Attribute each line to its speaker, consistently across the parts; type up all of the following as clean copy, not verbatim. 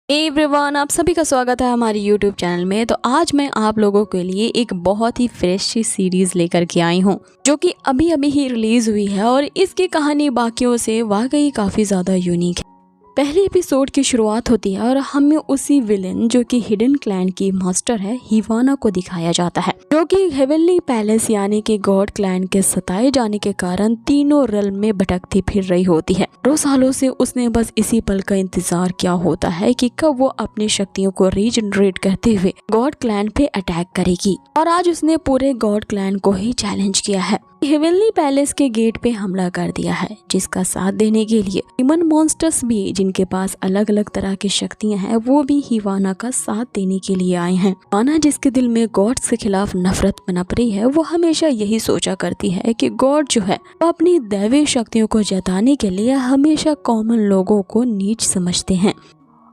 Speaker 1: Everyone, आप सभी का स्वागत है हमारे यूट्यूब चैनल में। तो आज मैं आप लोगों के लिए एक बहुत ही फ्रेश सी सीरीज लेकर के आई हूँ जो कि अभी अभी ही रिलीज हुई है और इसकी कहानी बाकियों से वाकई काफ़ी ज़्यादा यूनिक है। पहले एपिसोड की शुरुआत होती है और हमें उसी विलेन जो कि हिडन क्लैन की मास्टर है हिवाना को दिखाया जाता है, जो कि हेवनली पैलेस यानी कि गॉड क्लैन के सताए जाने के कारण तीनों रेल्म में भटकती फिर रही होती है। 2 सालों से उसने बस इसी पल का इंतजार किया होता है कि कब वो अपनी शक्तियों को रीजनरेट करते हुए गॉड क्लैन पे अटैक करेगी, और आज उसने पूरे गॉड क्लैन को ही चैलेंज किया है। हेवनली पैलेस के गेट पे हमला कर दिया है, जिसका साथ देने के लिए ह्यूमन मॉन्स्टर्स भी, जिनके पास अलग अलग तरह की शक्तियां हैं, वो भी हिवाना का साथ देने के लिए आए हैं। हिवाना, जिसके दिल में गॉड्स के खिलाफ नफरत पनप रही है, वो हमेशा यही सोचा करती है कि गॉड जो है वो अपनी दैवीय शक्तियों को जताने के लिए हमेशा कॉमन लोगों को नीच समझते हैं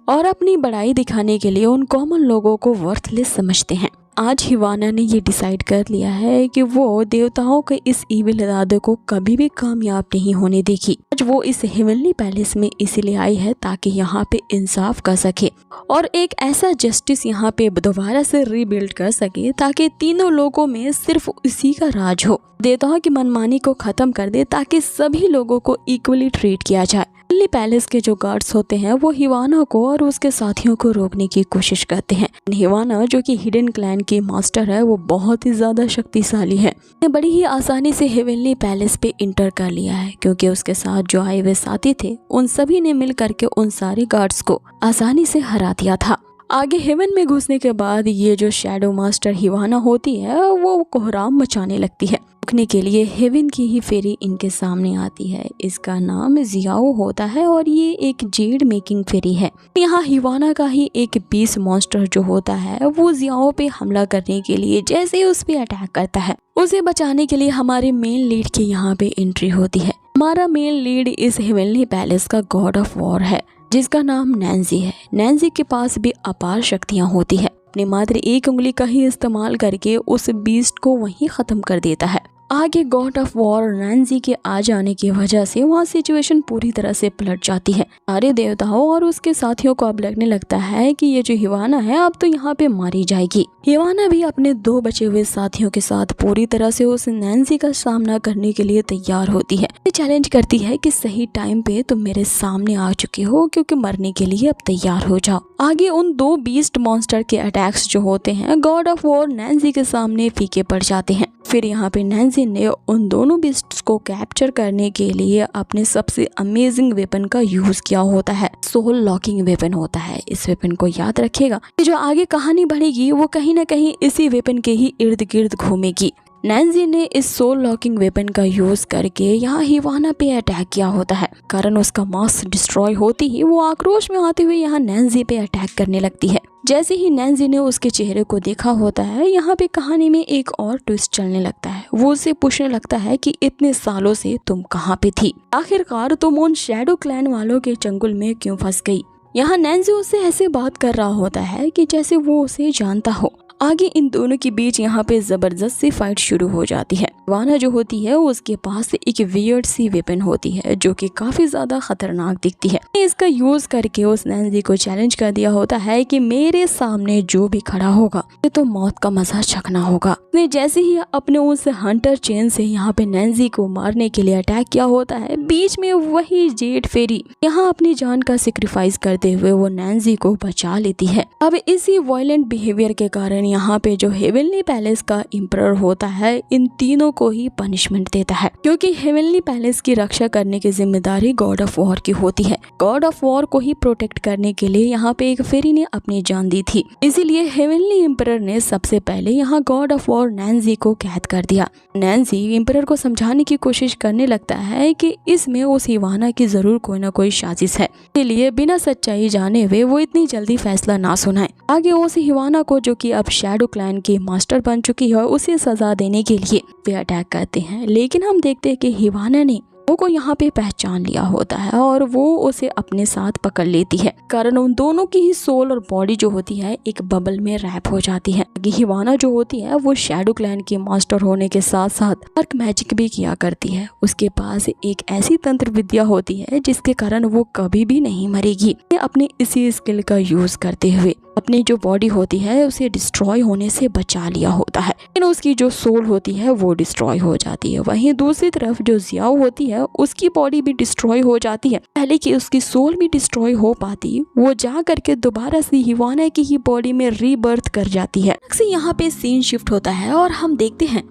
Speaker 1: और अपनी बड़ाई दिखाने के लिए उन कॉमन लोगों को वर्थलेस समझते हैं। आज हिवाना ने ये डिसाइड कर लिया है कि वो देवताओं के इस इविल इरादे को कभी भी कामयाब नहीं होने देगी। आज वो इस हेवनली पैलेस में इसलिए आई है ताकि यहाँ पे इंसाफ कर सके और एक ऐसा जस्टिस यहाँ पे दोबारा से रीबिल्ड कर सके ताकि तीनों लोगों में सिर्फ उसी का राज हो। देवताओं की मनमानी को खत्म कर दे ताकि सभी लोगों को इक्वली ट्रीट किया जाए। हेवनली पैलेस के जो गार्ड्स होते हैं वो हिवाना को और उसके साथियों को रोकने की कोशिश करते हैं। हिवाना, जो कि हिडन क्लैन की मास्टर है, वो बहुत ही ज्यादा शक्तिशाली है। उसने बड़ी ही आसानी से हेवनली पैलेस पे इंटर कर लिया है, क्योंकि उसके साथ जो आए हुए साथी थे उन सभी ने मिल करके उन सारे गार्ड्स को आसानी से हरा दिया था। आगे हेवन में घुसने के बाद ये जो शैडो मास्टर हिवाना होती है वो कोहराम मचाने लगती है। रुकने के लिए हेवन की ही फेरी इनके सामने आती है। इसका नाम जियाओ होता है और ये एक जेड मेकिंग फेरी है। यहाँ हिवाना का ही एक बीस मॉन्स्टर जो होता है वो जियाओ पे हमला करने के लिए जैसे ही उस पे अटैक करता है, उसे बचाने के लिए हमारे मेन लीड की यहाँ पे एंट्री होती है। हमारा मेन लीड इस हेवनली पैलेस का गॉड ऑफ वॉर है, जिसका नाम नैन्सी है। नैन्सी के पास भी अपार शक्तियाँ होती है। अपने मात्र एक उंगली का ही इस्तेमाल करके उस बीस्ट को वहीं खत्म कर देता है। आगे गॉड ऑफ वॉर नैन्सी के आ जाने की वजह से वहाँ सिचुएशन पूरी तरह से पलट जाती है। सारे देवताओं और उसके साथियों को अब लगने लगता है कि ये जो हिवाना है अब तो यहाँ पे मारी जाएगी। हिवाना भी अपने 2 बचे हुए साथियों के साथ पूरी तरह से उस नैन्सी का सामना करने के लिए तैयार होती है। चैलेंज करती है कि सही टाइम पे तुम मेरे सामने आ चुके हो, क्योंकि मरने के लिए अब तैयार हो जाओ। आगे उन 2 बीस्ट मॉन्स्टर के अटैक्स जो होते हैं गॉड ऑफ वॉर नैन्सी के सामने फीके पड़ जाते हैं। फिर यहाँ पे नैन्सी ने उन दोनों बीस्ट्स को कैप्चर करने के लिए अपने सबसे अमेजिंग वेपन का यूज किया होता है। सोल लॉकिंग वेपन होता है। इस वेपन को याद रखिएगा कि जो आगे कहानी बढ़ेगी वो कहीं ना कहीं इसी वेपन के ही इर्द गिर्द घूमेगी। नैन्सी ने इस सोल लॉकिंग वेपन का यूज करके यहाँ हिवाना पे अटैक किया होता है। कारण उसका मास्क डिस्ट्रॉय होती ही वो आक्रोश में आते हुए यहाँ नैन्सी पे अटैक करने लगती है। जैसे ही नैन्सी ने उसके चेहरे को देखा होता है, यहाँ पे कहानी में एक और ट्विस्ट चलने लगता है। वो उसे पूछने लगता है कि इतने सालों से तुम कहाँ पे थी, आखिरकार तुम उन शैडो क्लैन वालों के चंगुल में क्यों फंस गई। यहाँ नैन्सी उससे ऐसे बात कर रहा होता है कि जैसे वो उसे जानता हो। आगे इन दोनों के बीच यहाँ पे जबरदस्त सी फाइट शुरू हो जाती है। हिवाना जो होती है उसके पास एक वियर्ड सी वेपन होती है जो कि काफी ज्यादा खतरनाक दिखती है। इसका यूज करके उस नैन्सी को चैलेंज कर दिया होता है कि मेरे सामने जो भी खड़ा होगा तो मौत का मजा चखना होगा। उसने जैसे ही अपने उस हंटर चेन से यहाँ पे नैन्सी को मारने के लिए अटैक किया होता है, बीच में वही जेड फेरी यहाँ अपनी जान का सेक्रीफाइस करते हुए वो नैन्सी को बचा लेती है। अब इसी वायलेंट बिहेवियर के कारण यहाँ पे जो हेवनली पैलेस का एम्परर होता है इन तीनों को ही पनिशमेंट देता है, क्योंकि हेवनली पैलेस की रक्षा करने की जिम्मेदारी गॉड ऑफ वॉर की होती है। गॉड ऑफ वॉर को ही प्रोटेक्ट करने के लिए यहाँ पे एक फेरी ने अपनी जान दी थी। इसीलिए हेवनली एम्परर ने सबसे पहले यहाँ गॉड ऑफ वॉर नैन्सी को कैद कर दिया। नैन्सी एम्परर को समझाने की कोशिश करने लगता है कि इसमें उस हिवाना की जरूर कोई ना कोई साजिश है, इसलिए बिना सच्चाई जाने हुए वो इतनी जल्दी फैसला ना सुनाए। आगे उस हिवाना को, जो कि अब शैडो क्लैन की मास्टर बन चुकी है, उसे सजा देने के लिए वे अटैक करते हैं। लेकिन हम देखते हैं कि हिवाना ने को यहाँ पे पहचान लिया होता है और वो उसे अपने साथ पकड़ लेती है, कारण उन दोनों की ही सोल और बॉडी जो होती है एक बबल में रैप हो जाती है। हिवाना जो होती है वो शैडो क्लैन की मास्टर होने के साथ साथ डार्क मैजिक भी किया करती है। उसके पास एक ऐसी तंत्र विद्या होती है जिसके कारण वो कभी भी नहीं मरेगी। अपने इसी स्किल का यूज करते हुए अपनी जो बॉडी होती है उसे डिस्ट्रॉय होने से बचा लिया होता है, लेकिन उसकी जो सोल होती है वो डिस्ट्रॉय हो जाती है। वहीं दूसरी तरफ जो जियाओ होती है उसकी बॉडी भी डिस्ट्रॉय हो जाती है। पहले कि उसकी सोल भी डिस्ट्रॉय हो पाती, वो जा करके दोबारा से हिवाना की ही बॉडी में रीबर्थ कर जाती है। यहाँ पे सीन शिफ्ट होता है और हम देखते हैं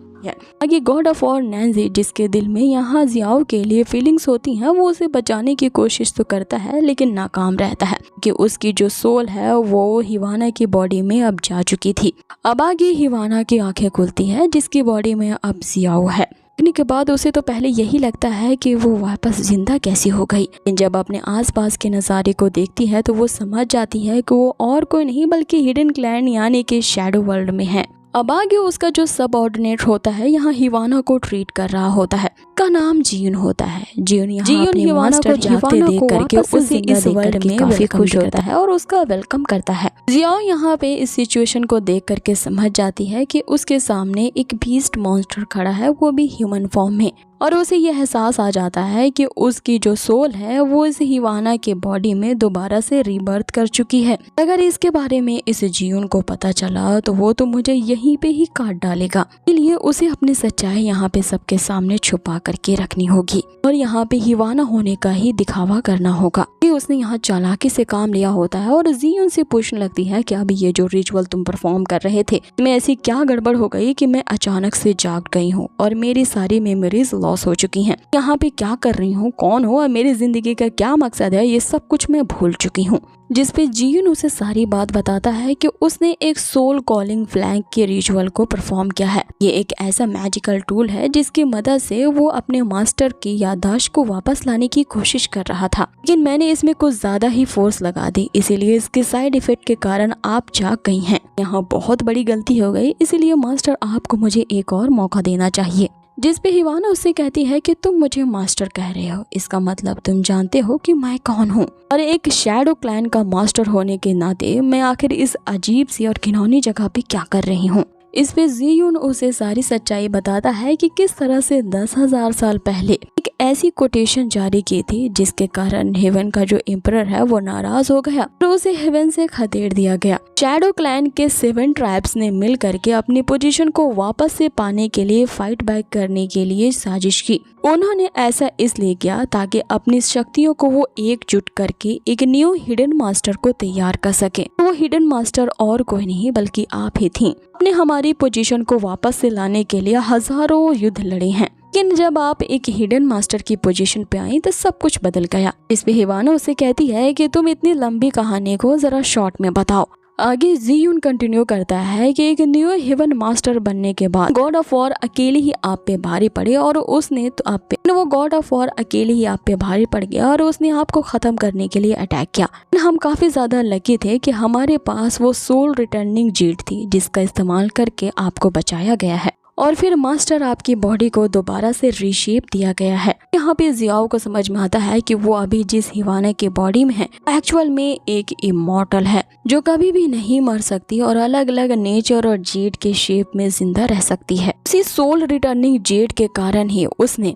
Speaker 1: आगे गॉड ऑफ वॉर नैंसी, जिसके दिल में यहाँ जियाओ के लिए फीलिंग्स होती हैं, वो उसे बचाने की कोशिश तो करता है लेकिन नाकाम रहता है कि उसकी जो सोल है वो हिवाना की बॉडी में अब जा चुकी थी। अब आगे हिवाना की आंखें खुलती है जिसकी बॉडी में अब जियाओ है। देखने के बाद उसे तो पहले यही लगता है कि वो वापस जिंदा कैसी हो गई, लेकिन जब अपने आसपास के नज़ारे को देखती है तो वो समझ जाती है कि वो और कोई नहीं बल्कि हिडन क्लैन यानी कि शैडो वर्ल्ड में है। अब आगे उसका जो सबऑर्डिनेट होता है यहाँ हिवाना को ट्रीट कर रहा होता है, का नाम जियुन होता है। जियुन हिवाना को जाते देख करके उसे इस वर्ल्ड में काफी खुश होता है और उसका वेलकम करता है। जियाओ यहाँ पे इस सिचुएशन को देख करके समझ जाती है कि उसके सामने एक बीस्ट मॉन्स्टर खड़ा है, वो भी ह्यूमन फॉर्म में, और उसे यह एहसास आ जाता है कि उसकी जो सोल है वो इस हिवाना के बॉडी में दोबारा से रीबर्थ कर चुकी है। अगर इसके बारे में इस जियुन को पता चला तो वो तो मुझे यहीं पे ही काट डालेगा, इसलिए उसे अपनी सच्चाई यहाँ पे सबके सामने छुपा करके रखनी होगी और यहाँ पे हिवाना होने का ही दिखावा करना होगा। उसने यहाँ चालाकी से काम लिया होता है और जियुन से पूछने लगती है कि अभी ये जो रिचुअल तुम परफॉर्म कर रहे थे, मैं ऐसी क्या गड़बड़ हो गई कि मैं अचानक से जाग गई हूँ और मेरी सारी मेमोरीज लॉस हो चुकी हैं। यहाँ पे क्या कर रही हूँ, कौन हो और मेरी जिंदगी का क्या मकसद है, ये सब कुछ मैं भूल चुकी हूँ। जिस पे जियुन उसे सारी बात बताता है कि उसने एक सोल कॉलिंग फ्लैंक के रिचुअल को परफॉर्म किया है। ये एक ऐसा मैजिकल टूल है जिसकी मदद से वो अपने मास्टर की याददाश्त को वापस लाने की कोशिश कर रहा था, लेकिन मैंने इसमें कुछ ज्यादा ही फोर्स लगा दी, इसीलिए इसके साइड इफेक्ट के कारण आप जाग गई हैं। यहाँ बहुत बड़ी गलती हो गई, इसीलिए मास्टर आपको मुझे एक और मौका देना चाहिए। जिस पे हिवाना उससे कहती है कि तुम मुझे मास्टर कह रहे हो, इसका मतलब तुम जानते हो कि मैं कौन हूँ, और एक शैडो क्लैन का मास्टर होने के नाते मैं आखिर इस अजीब सी और घिनौनी जगह पे क्या कर रही हूँ। इस पे जियुन उसे सारी सच्चाई बताता है कि किस तरह से 10,000 साल पहले एक ऐसी कोटेशन जारी की थी जिसके कारण हेवन का जो एम्परर है वो नाराज हो गया और उसे हेवन से खदेड़ दिया गया। शैडो क्लैन के 7 ट्राइब्स ने मिल करके अपनी पोजीशन को वापस से पाने के लिए फाइट बैक करने के लिए साजिश की। उन्होंने ऐसा इसलिए किया ताकि अपनी शक्तियों को वो एकजुट करके एक न्यू हिडन मास्टर को तैयार कर सके। वो हिडन मास्टर और कोई नहीं बल्कि आप ही थी। आपने हमारी पोजीशन को वापस से लाने के लिए हजारों युद्ध लड़े हैं, लेकिन जब आप एक हिडन मास्टर की पोजीशन पे आई तो सब कुछ बदल गया। इस पे हिवाना उसे कहती है कि तुम इतनी लंबी कहानी को जरा शॉर्ट में बताओ। आगे जियुन कंटिन्यू करता है कि एक न्यू हेवन मास्टर बनने के बाद गॉड ऑफ वॉर अकेले ही आप पे भारी पड़े और उसने तो आप पे वो गॉड ऑफ वॉर अकेले ही आप पे भारी पड़ गया और उसने आपको खत्म करने के लिए अटैक किया। हम काफी ज्यादा लकी थे कि हमारे पास वो सोल रिटर्निंग जीट थी जिसका इस्तेमाल करके आपको बचाया गया है और फिर मास्टर आपकी बॉडी को दोबारा से रीशेप दिया गया है। यहाँ पे जियाओ को समझ में आता है कि वो अभी जिस हिवाना के बॉडी में है एक्चुअल में एक इमॉर्टल है जो कभी भी नहीं मर सकती और अलग अलग नेचर और जेड के शेप में जिंदा रह सकती है। इसी सोल रिटर्निंग जेड के कारण ही उसने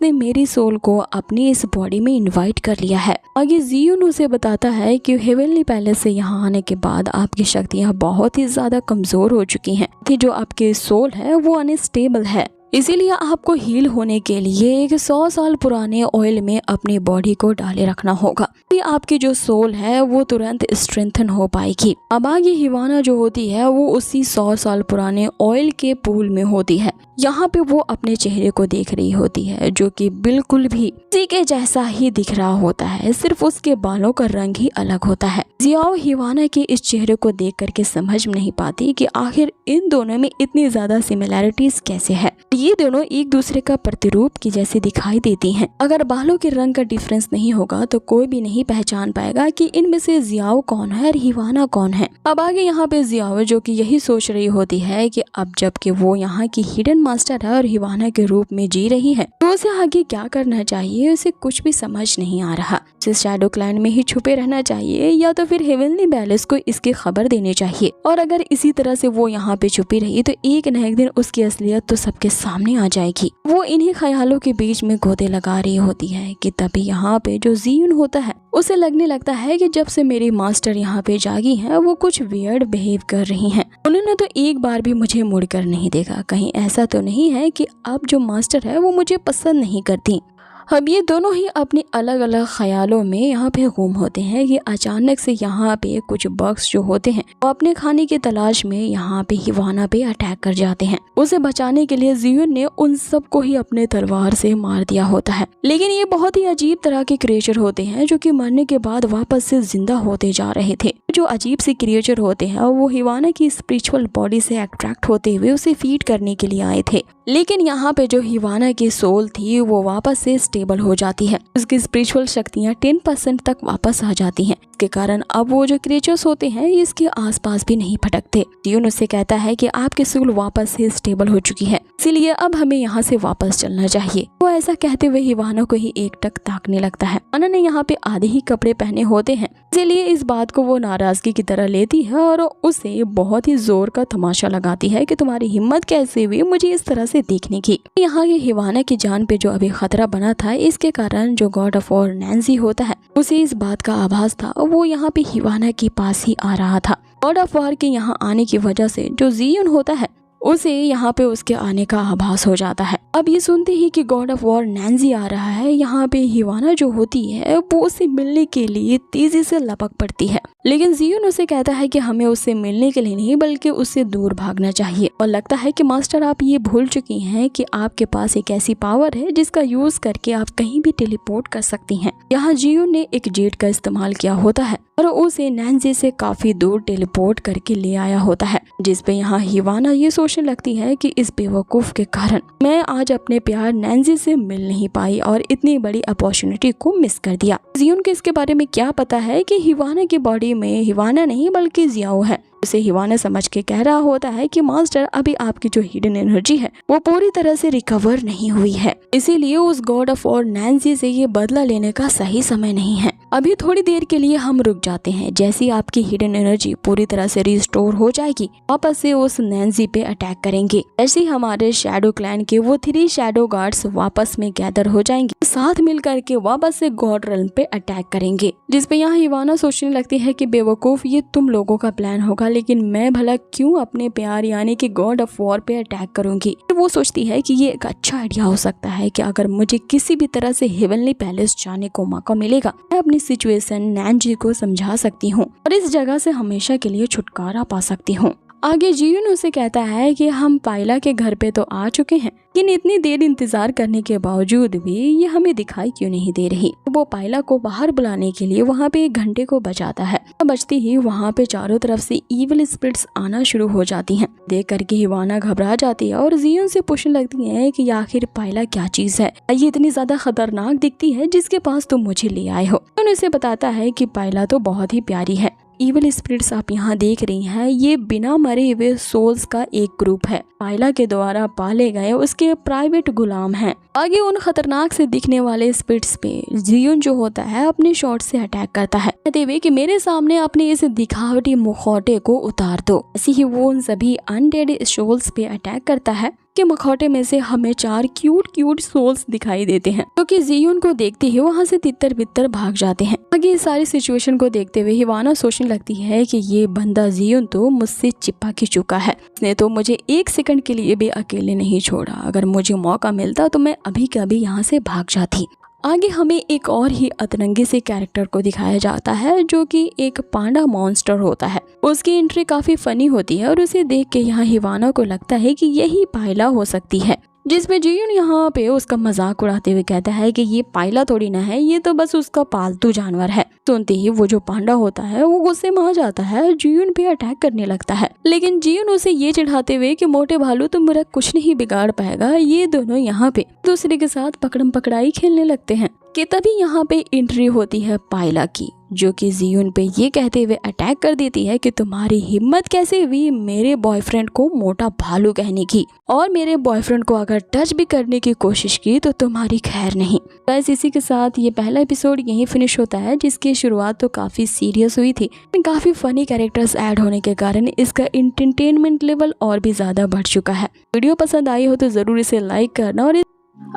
Speaker 1: मेरी सोल को अपनी इस बॉडी में इनवाइट कर लिया है। आगे जियुन उसे बताता है कि हेवनली पैलेस से यहाँ आने के बाद आपकी शक्तियाँ बहुत ही ज्यादा कमजोर हो चुकी हैं कि जो आपके सोल है वो अनस्टेबल है, इसीलिए आपको हील होने के लिए एक 100 साल पुराने ऑयल में अपनी बॉडी को डाले रखना होगा, फिर आपकी जो सोल है वो तुरंत स्ट्रेंथन हो पाएगी। अब आगे हिवाना जो होती है वो उसी 100 साल पुराने ऑयल के पूल में होती है। यहाँ पे वो अपने चेहरे को देख रही होती है जो कि बिल्कुल भी किसी के जैसा ही दिख रहा होता है, सिर्फ उसके बालों का रंग ही अलग होता है। जियाओ हिवाना के इस चेहरे को देख करके समझ नहीं पाती कि आखिर इन दोनों में इतनी ज्यादा सिमिलैरिटीज कैसे है। ये दोनों एक दूसरे का प्रतिरूप की जैसी दिखाई देती हैं। अगर बालों के रंग का डिफरेंस नहीं होगा तो कोई भी नहीं पहचान पाएगा कि इनमें से जियाओ कौन है और हिवाना कौन है। अब आगे यहाँ पे जियाओ जो कि यही सोच रही होती है कि अब जबकि वो यहाँ की हिडन मास्टर है और हिवाना के रूप में जी रही है तो उसे आगे क्या करना चाहिए उसे कुछ भी समझ नहीं आ रहा। उसे शैडो क्लैन में ही छुपे रहना चाहिए या तो फिर हेवनली बैलेंस को इसकी खबर देनी चाहिए। और अगर इसी तरह से वो यहाँ पे छुपी रही तो एक न एक दिन उसकी असलियत तो सबके सामने आ जाएगी। वो इन्हीं ख्यालों के बीच में गोते लगा रही होती है कि तभी यहाँ पे जो जियुन होता है उसे लगने लगता है कि जब से मेरी मास्टर यहाँ पे जागी हैं वो कुछ वियर्ड बिहेव कर रही हैं। उन्होंने तो एक बार भी मुझे मुड़कर नहीं देखा। कहीं ऐसा तो नहीं है कि अब जो मास्टर है वो मुझे पसंद नहीं करती। अब ये दोनों ही अपने अलग अलग ख्यालों में यहाँ पे गुम होते हैं। ये अचानक से यहाँ पे कुछ बग्स जो होते हैं वो अपने खाने की तलाश में यहाँ पे हिवाना पे अटैक कर जाते हैं। उसे बचाने के लिए जियुन ने उन सबको ही अपने तलवार से मार दिया होता है। लेकिन ये बहुत ही अजीब तरह के क्रिएचर होते हैं जो कि मरने के बाद वापस से जिंदा होते जा रहे थे। जो अजीब से क्रिएचर होते हैं वो हिवाना की स्पिरिचुअल बॉडी से अट्रैक्ट होते हुए उसे फीड करने के लिए आए थे। लेकिन यहाँ पे जो हिवाना की सोल थी वो वापस से स्टेबल हो जाती है। उसकी स्पिरिचुअल शक्तियाँ 10% तक वापस आ जाती हैं। इसके कारण अब वो जो क्रिएचर्स होते हैं इसके आसपास भी नहीं भटकते। जियुन उससे कहता है कि आपकी सोल वापस से स्टेबल हो चुकी है, इसीलिए अब हमें यहाँ से वापस चलना चाहिए। वो ऐसा कहते हुए हिवाना को ही एकटक ताकने लगता है। अना ने यहाँ पे आधे ही कपड़े पहने होते हैं, इसीलिए इस बात को वो नाराजगी की तरह लेती है और उसे बहुत ही जोर का तमाशा लगाती है कि तुम्हारी हिम्मत कैसे हुई मुझे इस तरह से देखने की। यहाँ ये हिवाना की जान पे जो अभी खतरा बना था इसके कारण जो गॉड ऑफ वॉर नैंसी होता है उसे इस बात का आभास था। वो यहाँ पे हिवाना के पास ही आ रहा था। गॉड ऑफ वॉर के यहाँ आने की वजह से जो जियुन होता है उसे यहाँ पे उसके आने का आभास हो जाता है। अब ये सुनते ही कि गॉड ऑफ वॉर नैंसी आ रहा है, यहाँ पे हिवाना जो होती है वो उससे मिलने के लिए तेजी से लपक पड़ती है। लेकिन जियुन उसे कहता है कि हमें उससे मिलने के लिए नहीं बल्कि उससे दूर भागना चाहिए। और लगता है कि मास्टर आप ये भूल चुकी हैं कि आपके पास एक ऐसी पावर है जिसका यूज करके आप कहीं भी टेलीपोर्ट कर सकती हैं। यहाँ जियुन ने एक जेट का इस्तेमाल किया होता है और उसे नैंसी से काफी दूर टेलीपोर्ट करके ले आया होता है, जिसपे यहाँ हिवाना ये सोचने लगती है कि इस बेवकूफ के कारण मैं आज अपने प्यार नैंसी से मिल नहीं पाई और इतनी बड़ी अपॉर्चुनिटी को मिस कर दिया। जियुन को इसके बारे में क्या पता है कि हिवाना की बॉडी में हिवाना नहीं बल्कि जियाओ है। उसे हिवाना समझ के कह रहा होता है कि मास्टर अभी आपकी जो हिडन एनर्जी है वो पूरी तरह से रिकवर नहीं हुई है, इसीलिए उस गॉड ऑफ वॉर नैंसी से ये बदला लेने का सही समय नहीं है। अभी थोड़ी देर के लिए हम रुक जाते हैं। जैसी आपकी हिडन एनर्जी पूरी तरह से रिस्टोर हो जाएगी वापस से उस नैंसी पे अटैक करेंगे। ऐसे ही हमारे शैडो क्लैन के वो 3 शैडो गार्ड्स वापस में गैदर हो जाएंगे, साथ मिल करके वापस से गॉड रेल्म पे अटैक करेंगे। जिसपे यहाँ हिवाना सोचने लगती है कि बेवकूफ ये तुम लोगों का प्लान होगा, लेकिन मैं भला क्यों अपने प्यार यानी कि गॉड ऑफ वॉर पे अटैक करूंगी। वो सोचती है कि ये एक अच्छा आइडिया हो सकता है कि अगर मुझे किसी भी तरह से हेवनली पैलेस जाने को मौका मिलेगा मैं अपनी सिचुएशन नैंसी को समझा सकती हूँ और इस जगह से हमेशा के लिए छुटकारा पा सकती हूँ। आगे जियुन उसे कहता है कि हम पायला के घर पे तो आ चुके हैं, लेकिन इतनी देर इंतजार करने के बावजूद भी ये हमें दिखाई क्यों नहीं दे रही। वो पायला को बाहर बुलाने के लिए वहाँ पे 1 घंटे को बजाता है। बजते ही वहाँ पे चारों तरफ से इविल स्पिरिट्स आना शुरू हो जाती हैं। देख करके हिवाना घबरा जाती है और जियुन से पूछने लगती है कि आखिर पायला क्या चीज है, ये इतनी ज्यादा खतरनाक दिखती है जिसके पास तुम मुझे ले आए हो। उसे बताता है कि पायला तो बहुत ही प्यारी है। इविल स्पिरिट्स आप यहाँ देख रही हैं ये बिना मरे हुए सोल्स का एक ग्रुप है, पायला के द्वारा पाले गए उसके प्राइवेट गुलाम हैं। आगे उन खतरनाक से दिखने वाले स्पिरिट्स पे जियुन जो होता है अपने शॉट से अटैक करता है, कहते हुए कि मेरे सामने अपने इस दिखावटी मुखौटे को उतार दो। ऐसे ही वो उन सभी अनडेड सोल्स पे अटैक करता है कि मुखौटे में से हमें 4 क्यूट सोल्स दिखाई देते हैं, तो कि जियुन को देखते ही वहाँ से तितर बितर भाग जाते हैं। आगे इस सारी सिचुएशन को देखते हुए हिवाना सोचने लगती है कि ये बंदा जियुन तो मुझसे चिपक ही चुका है, इसने तो मुझे 1 सेकंड के लिए भी अकेले नहीं छोड़ा। अगर मुझे मौका मिलता तो मैं अभी के अभी यहाँ से भाग जाती। आगे हमें एक और ही अतरंगी से कैरेक्टर को दिखाया जाता है जो कि एक पांडा मॉन्स्टर होता है। उसकी एंट्री काफी फनी होती है और उसे देख के यहाँ हिवाना को लगता है कि यही पायला हो सकती है। जिसमें जीयून यहाँ पे उसका मजाक उड़ाते हुए कहता है कि ये पायला थोड़ी ना है, ये तो बस उसका पालतू जानवर है। सुनते ही वो जो पांडा होता है वो गुस्से में आ जाता है, जीयून पे अटैक करने लगता है। लेकिन जीयून उसे ये चिढ़ाते हुए कि मोटे भालू तुम मेरा कुछ नहीं बिगाड़ पाएगा। ये दोनों यहाँ पे दूसरे के साथ पकड़म पकड़ाई खेलने लगते हैं कि तभी यहाँ पे एंट्री होती है पायला की, जो कि जीयून पे ये कहते हुए अटैक कर देती है कि तुम्हारी हिम्मत कैसे हुई मेरे बॉयफ्रेंड को मोटा भालू कहने की, और मेरे बॉयफ्रेंड को अगर टच भी करने की कोशिश की तो तुम्हारी खैर नहीं। बस इसी के साथ ये पहला एपिसोड यहीं फिनिश होता है, जिसकी शुरुआत तो काफी सीरियस हुई थी। काफी फनी कैरेक्टर्स ऐड होने के कारण इसका एंटरटेनमेंट लेवल और भी ज्यादा बढ़ चुका है। वीडियो पसंद आई हो तो जरूर इसे लाइक करना। और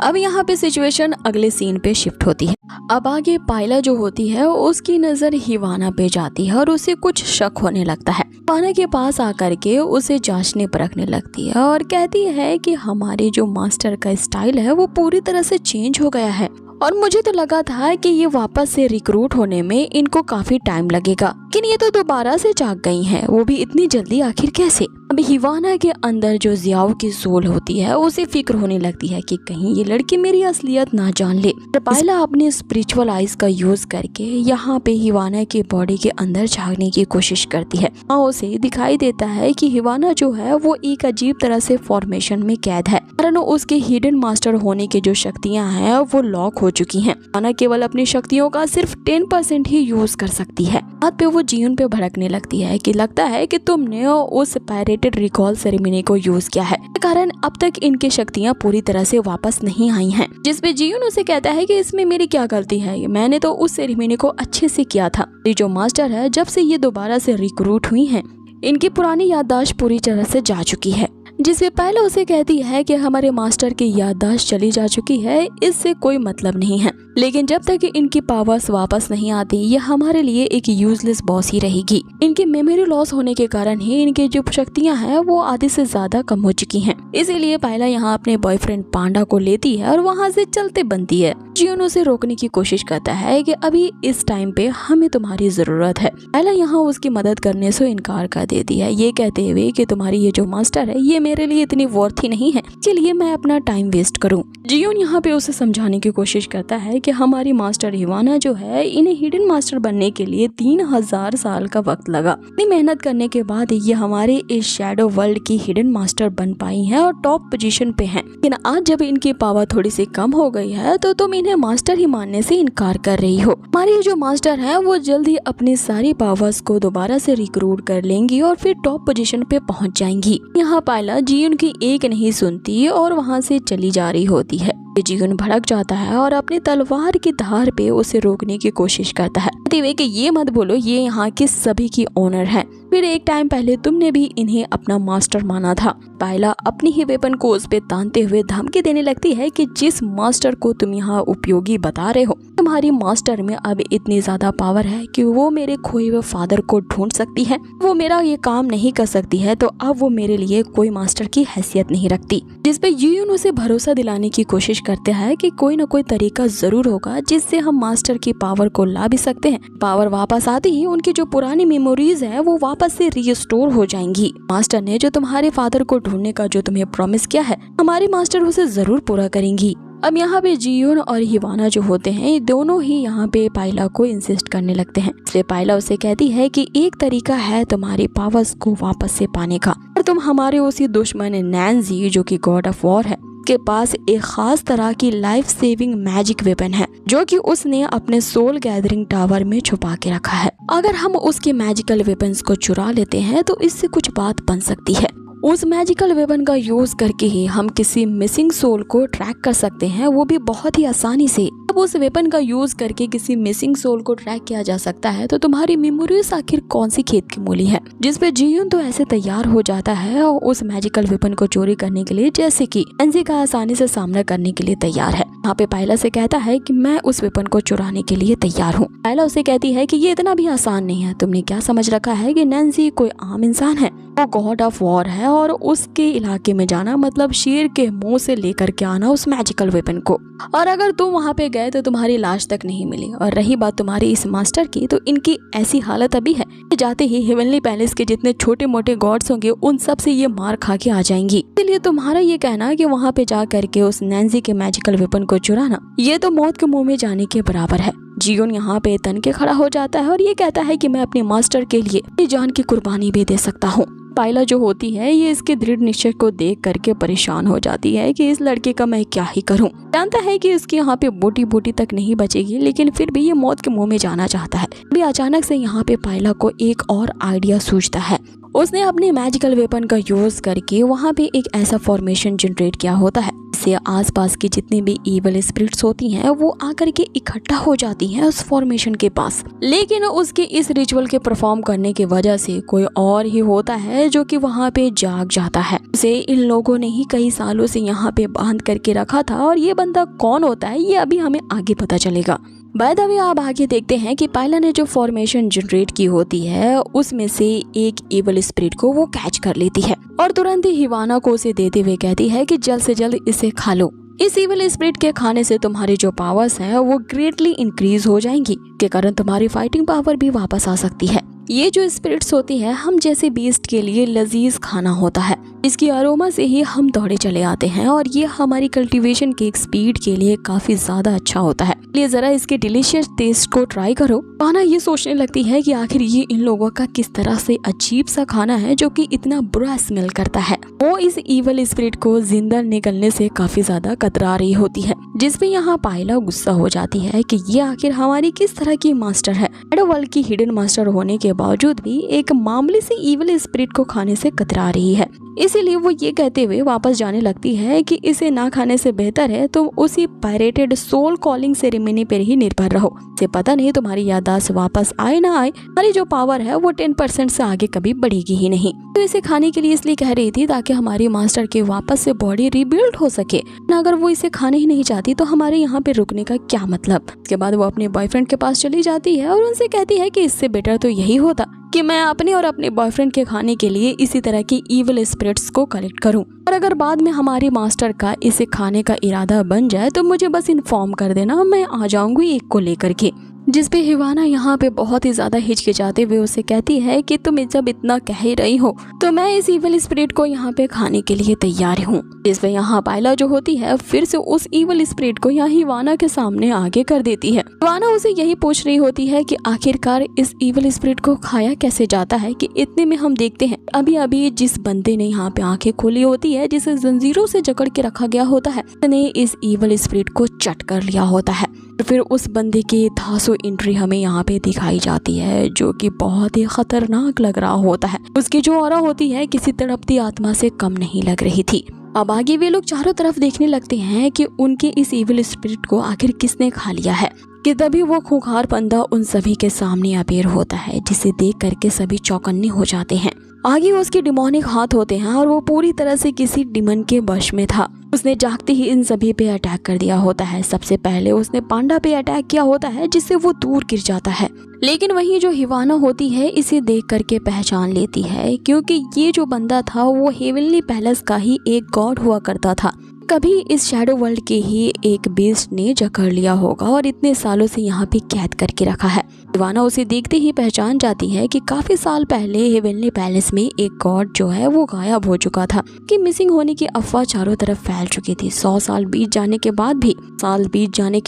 Speaker 1: अब यहाँ पे सिचुएशन अगले सीन पे शिफ्ट होती है। अब आगे पायला जो होती है उसकी नजर हिवाना पे जाती है और उसे कुछ शक होने लगता है। हिवाना के पास आकर के उसे जांचने परखने लगती है और कहती है कि हमारे जो मास्टर का स्टाइल है वो पूरी तरह से चेंज हो गया है, और मुझे तो लगा था कि ये वापस से रिक्रूट होने में इनको काफी टाइम लगेगा, लेकिन ये तो दोबारा से जाग गई हैं, वो भी इतनी जल्दी, आखिर कैसे। अब हिवाना के अंदर जो जियाओ की सोल होती है उसे फिक्र होने लगती है कि कहीं ये लड़की मेरी असलियत ना जान ले। पायला अपने स्पिरिचुअल आइज का यूज करके यहाँ पे हिवाना की बॉडी के अंदर झांकने की कोशिश करती है। उसे दिखाई देता है कि हिवाना जो है वो एक अजीब तरह से फॉर्मेशन में कैद है, कारण उसके हिडन मास्टर होने की जो शक्तियाँ हैं वो लॉक हो चुकी हैं। हिवाना केवल अपनी शक्तियों का सिर्फ 10% ही यूज कर सकती है। बात पे वो जीयून पे भड़कने लगती है कि लगता है कि तुमने उस पायरेटेड रिकॉल सेरेमनी को यूज किया है, कारण अब तक इनकी शक्तियाँ पूरी तरह से वापस नहीं आई हैं। जिसपे जीयून उसे कहता है कि इसमें मेरी क्या गलती है, मैंने तो उस सेरेमनी को अच्छे से किया था। ये जो मास्टर है जब से ये दोबारा से रिक्रूट हुई हैं, इनकी पुरानी याददाश्त पूरी तरह से जा चुकी है। जिससे पहले उसे कहती है कि हमारे मास्टर की याददाश्त चली जा चुकी है, इससे कोई मतलब नहीं है, लेकिन जब तक इनकी पावर्स वापस नहीं आती ये हमारे लिए एक यूजलेस बॉस ही रहेगी। इनके मेमोरी लॉस होने के कारण ही इनकी जो शक्तियां हैं वो आधे से ज्यादा कम हो चुकी हैं। इसीलिए पायला यहाँ अपने बॉयफ्रेंड पांडा को लेती है और वहाँ से चलते बनती है। जीयून उसे रोकने की कोशिश करता है कि अभी इस टाइम पे हमें तुम्हारी जरूरत है। पायला यहाँ उसकी मदद करने से इनकार कर देती है, ये कहते हुए कि तुम्हारी ये जो मास्टर है ये मेरे लिए इतनी वर्थ ही नहीं है, चलिए मैं अपना टाइम वेस्ट करूं। जीयून यहाँ पे उसे समझाने की कोशिश करता है कि हमारी मास्टर हिवाना जो है इन्हें हिडन मास्टर बनने के लिए 3000 साल का वक्त लगा। इतनी मेहनत करने के बाद ये हमारे इस शैडो वर्ल्ड की हिडन मास्टर बन पाई हैं और टॉप पोजीशन पे हैं। लेकिन आज जब इनकी पावर थोड़ी सी कम हो गई है तो तुम इन्हें मास्टर ही मानने से इनकार कर रही हो। हमारी जो मास्टर है वो जल्द ही अपनी सारी पावर्स को दोबारा से रिक्रूट कर लेंगी और फिर टॉप पोजीशन पे पहुंच जाएंगी। यहाँ पायला जीयून की एक नहीं सुनती और वहाँ से चली जा रही होती है। जीयून भड़क जाता है और अपनी तलवार की धार पे उसे रोकने की कोशिश करता है, कहते हुए कि ये मत बोलो, ये यहाँ के सभी की ओनर है, फिर एक टाइम पहले तुमने भी इन्हें अपना मास्टर माना था। पायला अपनी ही वेपन को उस पे तानते हुए धमकी देने लगती है कि जिस मास्टर को तुम यहाँ उपयोगी बता रहे हो, तुम्हारी मास्टर में अब इतनी ज्यादा पावर है कि वो मेरे खोए हुए फादर को ढूंढ सकती है, वो मेरा ये काम नहीं कर सकती है, तो अब वो मेरे लिए कोई मास्टर की हैसियत नहीं रखती। जिसपे जीयून उसे भरोसा दिलाने की कोशिश करते हैं कि कोई न कोई तरीका जरूर होगा जिससे हम मास्टर की पावर को ला भी सकते हैं। पावर वापस आती ही उनकी जो पुरानी मेमोरीज है वो वापस से रीस्टोर हो जाएंगी। मास्टर ने जो तुम्हारे फादर को ढूंढने का जो तुम्हें प्रॉमिस किया है, हमारे मास्टर उसे जरूर पूरा करेंगी। अब यहाँ पे जीयून और हिवाना जो होते हैं दोनों ही यहाँ पे पायला को इंसिस्ट करने लगते हैं। इसलिए पायला उसे कहती है कि एक तरीका है तुम्हारी पावर्स को वापस से पाने का, और तुम हमारे उसी दुश्मन नैंसी जो कि गॉड ऑफ वॉर है के पास एक खास तरह की लाइफ सेविंग मैजिक वेपन है जो कि उसने अपने सोल गैदरिंग टावर में छुपा के रखा है। अगर हम उसके मैजिकल वेपन्स को चुरा लेते हैं तो इससे कुछ बात बन सकती है। उस मैजिकल वेपन का यूज करके ही हम किसी मिसिंग सोल को ट्रैक कर सकते हैं, वो भी बहुत ही आसानी से। अब उस वेपन का यूज करके किसी मिसिंग सोल को ट्रैक किया जा सकता है तो तुम्हारी मेमोरीज आखिर कौन सी खेत की मूली है। जिसपे जीयून तो ऐसे तैयार हो जाता है और उस मैजिकल वेपन को चोरी करने के लिए, जैसे कि एनसी का आसानी से सामना करने के लिए तैयार है। यहाँ पे पायला से कहता है कि मैं उस वेपन को चुराने के लिए तैयार हूँ। पायला उसे कहती है कि ये इतना भी आसान नहीं है, तुमने क्या समझ रखा है कि नैंसी कोई आम इंसान है, वो गॉड ऑफ वॉर है और उसके इलाके में जाना मतलब शेर के मुंह से लेकर के आना उस मैजिकल वेपन को। और अगर तुम वहाँ पे गए तो तुम्हारी लाश तक नहीं मिली। और रही बात तुम्हारी इस मास्टर की, तो इनकी ऐसी हालत अभी है कि जाते ही हेवनली पैलेस के जितने छोटे मोटे गॉड्स होंगे उन सब से ये मार खा के आ जाएंगी। इसलिए तुम्हारा ये कहना कि वहाँ पे जा करके उस नैन्सी के मैजिकल वेपन को चुराना, ये तो मौत के मुंह में जाने के बराबर है। जियोन यहाँ पे तन के खड़ा हो जाता है और ये कहता है कि मैं अपने मास्टर के लिए अपनी जान की कुर्बानी भी दे सकता हूँ। पायला जो होती है ये इसके दृढ़ निश्चय को देख करके परेशान हो जाती है कि इस लड़के का मैं क्या ही करूं। जानता है कि इसकी यहाँ पे बोटी बोटी तक नहीं बचेगी, लेकिन फिर भी ये मौत के मुंह में जाना चाहता है। अभी अचानक से यहाँ पे पायला को एक और आइडिया सूझता है। उसने अपने मैजिकल वेपन का यूज करके वहाँ पे एक ऐसा फॉर्मेशन जनरेट किया होता है जिससे आसपास की जितनी भी इविल स्पिरिट्स होती हैं वो आकर के इकट्ठा हो जाती हैं उस फॉर्मेशन के पास। लेकिन उसके इस रिचुअल के परफॉर्म करने की वजह से कोई और ही होता है जो कि वहाँ पे जाग जाता है। उसे इन लोगों ने ही कई सालों से यहाँ पे बांध करके रखा था और ये बंदा कौन होता है ये अभी हमें आगे पता चलेगा। बाय द वे आप आगे देखते हैं कि पायला ने जो फॉर्मेशन जनरेट की होती है उसमें से एक इविल स्पिरिट को वो कैच कर लेती है और तुरंत ही हिवाना को उसे देते हुए कहती है कि जल्द से जल्द इसे खा लो। इस इविल स्पिरिट के खाने से तुम्हारी जो पावर्स हैं वो ग्रेटली इंक्रीज हो जाएंगी, के कारण तुम्हारी फाइटिंग पावर भी वापस आ सकती है। ये जो स्पिरिट्स होती है हम जैसे बीस्ट के लिए लजीज खाना होता है, इसकी अरोमा से ही हम दौड़े चले आते हैं और ये हमारी कल्टीवेशन की स्पीड के लिए काफी ज्यादा अच्छा होता है। इसलिए जरा इसके डिलीशियस टेस्ट को ट्राई करो। पाना ये सोचने लगती है कि आखिर ये इन लोगों का किस तरह से अजीब सा खाना है जो कि इतना बुरा स्मेल करता है। वो इस इवल स्पिरिट को जिंदा निकलने से काफी ज्यादा कतरा रही होती है, जिसपे यहाँ पायला गुस्सा हो जाती है कि ये आखिर हमारी किस तरह की मास्टर है। वर्ल्ड की हिडन मास्टर होने के बावजूद भी एक मामूली सी इवल स्पिरिट को खाने से कतरा रही है। इसीलिए वो ये कहते हुए वापस जाने लगती है कि इसे ना खाने से बेहतर है तुम उसी पायरेटेड सोल कॉलिंग सेरेमनी पर ही निर्भर रहो। इसे पता नहीं तुम्हारी याददाश्त वापस आए ना आए, हमारी जो पावर है वो 10% से आगे कभी बढ़ेगी ही नहीं। तो इसे खाने के लिए इसलिए कह रही थी ताकि हमारी मास्टर की वापस से बॉडी रिबिल्ड हो सके। ना अगर वो इसे खाने ही नहीं चाहती तो हमारे यहाँ पे रुकने का क्या मतलब। इसके बाद वो अपने बॉयफ्रेंड के पास चली जाती है और उनसे कहती है कि इससे बेटर तो यही होता कि मैं अपने और अपने बॉयफ्रेंड के खाने के लिए इसी तरह की इविल स्पिरिट्स को कलेक्ट करूं, और अगर बाद में हमारी मास्टर का इसे खाने का इरादा बन जाए तो मुझे बस इन्फॉर्म कर देना, मैं आ जाऊंगी एक को लेकर के। जिस पे हिवाना यहाँ पे बहुत ही ज्यादा हिचकिचाते हुए उसे कहती है कि तुम जब इतना कह ही रही हो तो मैं इस इविल स्पिरिट को यहाँ पे खाने के लिए तैयार हूँ। जिस पे यहाँ पायला जो होती है फिर से उस इविल स्पिरिट को यहाँ हिवाना के सामने आगे कर देती है। हिवाना उसे यही पूछ रही होती है कि आखिरकार इस इविल स्पिरिट को खाया कैसे जाता है कि इतने में हम देखते हैं अभी अभी जिस बंदे ने यहाँ पे आंखें खोली होती है, जिसे जंजीरों से जकड़ के रखा गया होता है, उसने इस इविल स्पिरिट को चट कर लिया होता है। फिर उस बंदे की धांसू एंट्री हमें यहाँ पे दिखाई जाती है जो कि बहुत ही खतरनाक लग रहा होता है। उसकी जो ऑरा होती है किसी तड़पती आत्मा से कम नहीं लग रही थी। अब आगे वे लोग चारों तरफ देखने लगते हैं कि उनके इस इविल स्पिरिट को आखिर किसने खा लिया है कि तभी वो खूंखार बंदा उन सभी के सामने अपीयर होता है, जिसे देख करके सभी चौकन्ने हो जाते हैं। आगे उसके डिमोनिक हाथ होते हैं और वो पूरी तरह से किसी डिमन के वश में था। उसने जागते ही इन सभी पे अटैक कर दिया होता है। सबसे पहले उसने पांडा पे अटैक किया होता है जिससे वो दूर गिर जाता है, लेकिन वहीं जो हिवाना होती है इसे देख करके पहचान लेती है क्योंकि ये जो बंदा था वो हेवनली पैलेस का ही एक गॉड हुआ करता था। कभी इस शैडो वर्ल्ड के ही एक बीस्ट ने जकड़ लिया होगा और इतने सालों से यहाँ पे कैद करके रखा है। हिवाना उसे देखते ही पहचान जाती है कि काफी साल पहले हेवनली पैलेस में एक गॉड जो है वो गायब हो चुका था, कि मिसिंग होने की अफवाह चारों तरफ फैल चुकी थी। 100 साल बीत जाने के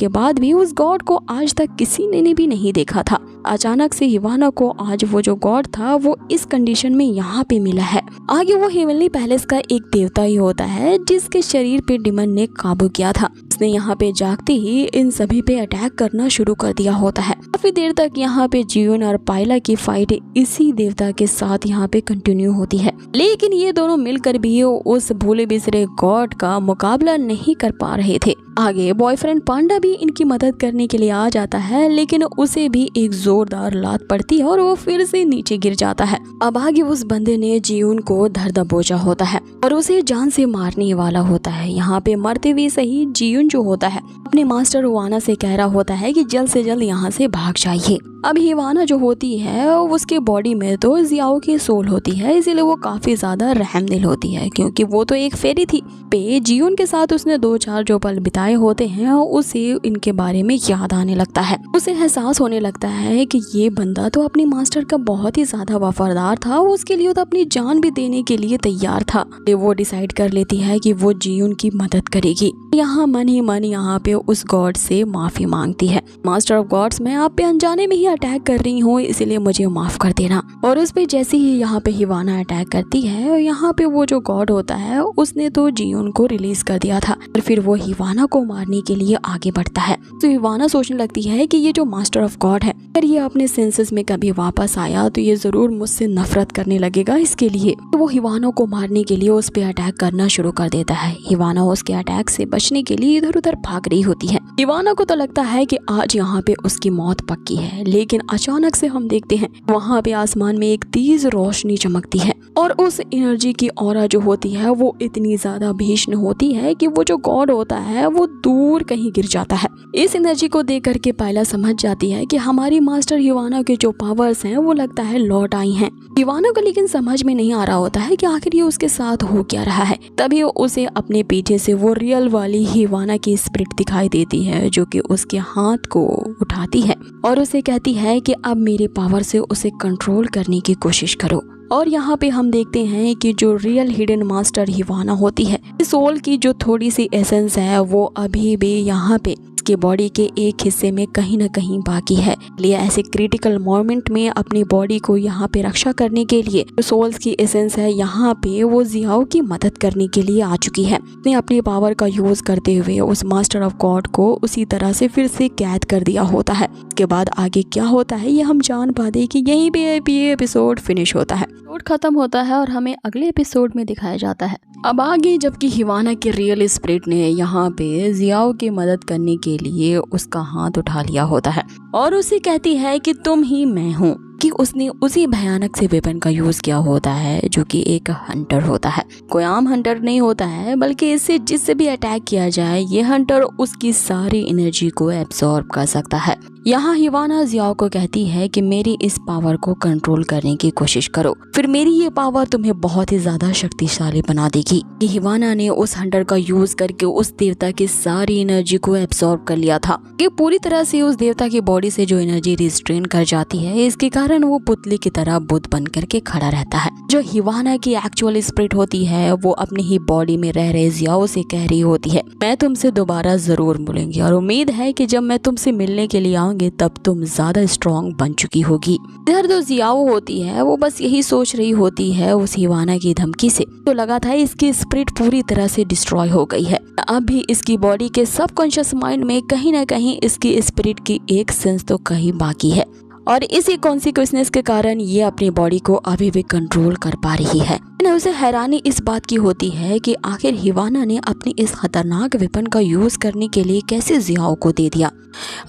Speaker 1: बाद भी उस गॉड को आज तक किसी ने भी नहीं देखा था। अचानक से हिवाना को आज वो जो गॉड था वो इस कंडीशन में यहाँ पे मिला है। आगे वो हेवनली पैलेस का एक देवता ही होता है जिसके शरीर पे डिमन ने काबू किया था। उसने यहाँ पे जागते ही इन सभी पे अटैक करना शुरू कर दिया होता है। काफी देर तक यहाँ पे जियोन और पायला की फाइट इसी देवता के साथ यहाँ पे कंटिन्यू होती है, लेकिन ये दोनों मिलकर भी उस भूले बिसरे गॉड का मुकाबला नहीं कर पा रहे थे। आगे बॉयफ्रेंड पांडा भी इनकी मदद करने के लिए आ जाता है, लेकिन उसे भी एक जोरदार लात पड़ती है और वो फिर से नीचे गिर जाता है। अब आगे उस बंदे ने जियोन को धर दबोचा होता है और उसे जान से मारने वाला होता है। यहाँ पे मरते हुए सही जियोन जो होता है अपने मास्टर वाना से कह रहा होता है कि जल्द से जल्द यहाँ से भाग जाइए। अब हिवाना जो होती है उसके बॉडी में तो जियाओ की सोल होती है, इसीलिए वो काफी ज्यादा रहमदिल होती है क्योंकि वो तो एक फेरी थी। पे जियोन के साथ उसने 2-4 जो पल बिताए होते हैं उसे इनके बारे में याद आने लगता है। उसे एहसास होने लगता है कि ये बंदा तो अपनी मास्टर का बहुत ही ज्यादा वफादार था, उसके लिए तो अपनी जान भी देने के लिए तैयार था। वो डिसाइड कर लेती है कि वो जियोन की मदद करेगी। यहाँ मन ही मन यहाँ पे उस गॉड से माफी मांगती है। मास्टर ऑफ गॉड्स, मैं आप पे अनजाने में ही अटैक कर रही हूँ, इसलिए मुझे माफ कर देना। और उस पे जैसे ही यहाँ पे हिवाना अटैक करती है, यहाँ पे वो जो गॉड होता है उसने तो जियोन को रिलीज कर दिया था और फिर वो हिवाना को मारने के लिए आगे बढ़ता है। तो हिवाना सोचने लगती है कि ये जो मास्टर ऑफ गॉड है, अगर ये अपने सेंसेस में कभी वापस आया तो ये जरूर मुझसे नफरत करने लगेगा। इसके लिए तो वो हिवाना को मारने के लिए उस पे अटैक करना शुरू कर देता है। हिवाना उसके अटैक से बचने के लिए इधर उधर भाग रही होती है। हिवाना को तो लगता है कि आज यहाँ पे उसकी मौत पक्की है, लेकिन अचानक से हम देखते हैं वहाँ पे आसमान में एक तेज रोशनी चमकती है और उस एनर्जी की ऑरा जो होती है वो इतनी ज्यादा भीषण होती है कि वो जो गॉड होता है वो दूर कहीं गिर जाता है। इस एनर्जी को देख करके पायला समझ जाती है कि हमारी मास्टर हिवाना के जो पावर्स हैं वो लगता है लौट आई हैं। हिवाना को लेकिन समझ में नहीं आ रहा होता है कि आखिर ये उसके साथ हो क्या रहा है। तभी उसे अपने पीछे से वो रियल वाली हिवाना की स्पिरिट दिखाई देती है जो कि उसके हाथ को उठाती है और उसे कहती है कि अब मेरे पावर से उसे कंट्रोल करने की कोशिश करो। और यहाँ पे हम देखते हैं कि जो रियल हिडन मास्टर हिवाना होती है, सोल की जो थोड़ी सी एसेंस है वो अभी भी यहाँ पे इसके बॉडी के एक हिस्से में कहीं ना कहीं बाकी है। लिए ऐसे क्रिटिकल मोमेंट में अपनी बॉडी को यहाँ पे रक्षा करने के लिए जो सोल्स की एसेंस है यहाँ पे वो जियाओ की मदद करने के लिए आ चुकी है। उसने अपनी पावर का यूज करते हुए उस मास्टर ऑफ गॉड को उसी तरह से फिर से कैद कर दिया होता है। इसके बाद आगे क्या होता है ये हम जान पाते कि यहीं पे ये एपिसोड फिनिश होता है, एपिसोड खत्म होता है और हमें अगले एपिसोड में दिखाया जाता है। अब आगे जबकि हिवाना के रियल स्पिरिट ने यहाँ पे जियाओ की मदद करने के लिए उसका हाथ उठा लिया होता है और उसे कहती है कि तुम ही मैं हूँ, कि उसने उसी भयानक से वेपन का यूज किया होता है जो कि एक हंटर होता है। कोई आम हंटर नहीं होता है, बल्कि इससे जिससे भी अटैक किया जाए ये हंटर उसकी सारी एनर्जी को एब्सॉर्ब कर सकता है। यहाँ हिवाना जियाओ को कहती है कि मेरी इस पावर को कंट्रोल करने की कोशिश करो, फिर मेरी ये पावर तुम्हें बहुत ही ज्यादा शक्तिशाली बना देगी। कि हिवाना ने उस हंटर का यूज करके उस देवता की सारी एनर्जी को एब्सॉर्ब कर लिया था कि पूरी तरह से उस देवता की बॉडी से जो एनर्जी रिस्ट्रेन कर जाती है, इसके कारण वो पुतले की तरह बुत बन करके खड़ा रहता है। जो हिवाना की एक्चुअल स्पिरिट होती है वो अपनी ही बॉडी में रह रहे जियाओ से कह रही होती है, मैं तुमसे दोबारा जरूर मिलूंगी और उम्मीद है कि जब मैं तुमसे मिलने के लिए आऊंगी तब तुम ज्यादा स्ट्रॉन्ग बन चुकी होगी। इधर जो जियाओ होती है वो बस यही सोच रही होती है उस हिवाना की धमकी से तो लगा था इसकी स्पिरिट पूरी तरह से डिस्ट्रॉय हो गई है। अब भी इसकी बॉडी के सबकॉन्शियस माइंड में कहीं ना कहीं इसकी स्पिरिट की एक सेंस तो कहीं बाकी है और इसी कॉन्सिक्वेंसेस के कारण ये अपनी बॉडी को अभी भी कंट्रोल कर पा रही है। उसे हैरानी इस बात की होती है कि आखिर हिवाना ने अपनी इस खतरनाक वेपन का यूज करने के लिए कैसे जियाओ को दे दिया।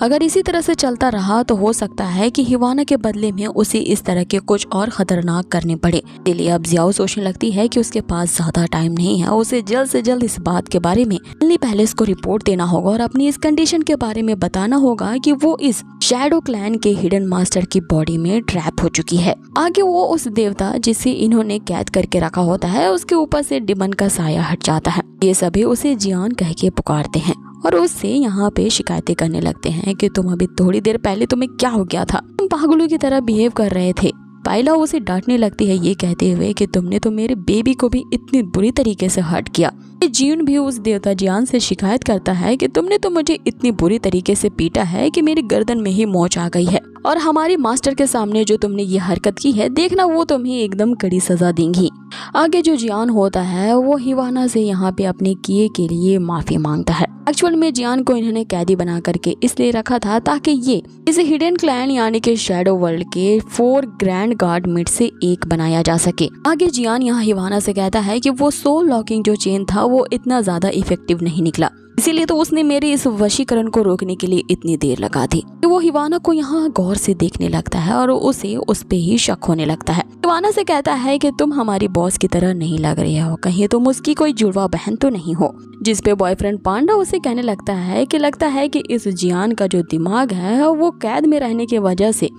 Speaker 1: अगर इसी तरह से चलता रहा तो हो सकता है कि हिवाना के बदले में उसे इस तरह के कुछ और खतरनाक करने पड़े। इसलिए अब जियाओ सोचने लगती है कि उसके पास ज्यादा टाइम नहीं है, उसे जल्द से जल्द इस बात के बारे में दिल्ली पैलेस को रिपोर्ट देना होगा और अपनी इस कंडीशन के बारे में बताना होगा कि वो इस शैडो क्लैन के हिडन मास्टर की बॉडी में ट्रैप हो चुकी है। आगे वो उस देवता जिसे इन्होंने कैद करके रखा होता है उसके ऊपर से डिमन का साया हट जाता है। ये सभी उसे जियान कह के पुकारते हैं और उससे यहाँ पे शिकायतें करने लगते हैं कि तुम अभी थोड़ी देर पहले तुम्हें क्या हो गया था, तुम पागलों की तरह बिहेव कर रहे थे। पायला उसे डांटने लगती है ये कहते हुए कि तुमने तो मेरे बेबी को भी इतनी बुरी तरीके से हर्ट किया। जियोन भी उस देवता जियान से शिकायत करता है कि तुमने तो मुझे इतनी बुरी तरीके से पीटा है कि मेरी गर्दन में ही मोच आ गई है और हमारे मास्टर के सामने जो तुमने ये हरकत की है देखना वो तुम्हें एकदम कड़ी सजा देंगी। आगे जो जियान होता है वो हिवाना से यहाँ पे अपने किए के लिए माफी मांगता है। एक्चुअल में जियान को इन्होंने कैदी बना करके इसलिए रखा था ताकि ये इसे हिडन क्लैन यानी कि शैडो वर्ल्ड के 4 ग्रैंड गार्ड मिट से एक बनाया जा सके। आगे जियान यहाँ हिवाना से कहता है कि वो सोल लॉकिंग जो चेन था वो इतना ज्यादा इफेक्टिव नहीं निकला, इसीलिए तो उसने मेरे इस वशीकरण को रोकने के लिए इतनी देर लगा दी। वो हिवाना को यहाँ गौर से देखने लगता है और उसे उस पे ही शक होने लगता है। हिवाना से कहता है कि तुम हमारी बॉस की तरह नहीं लग रही हो, कहीं तुम उसकी कोई जुड़वा बहन तो नहीं हो। जिस पे बॉयफ्रेंड पांडा उसे कहने लगता है कि इस जियान का जो दिमाग है वो कैद में रहने की वजह से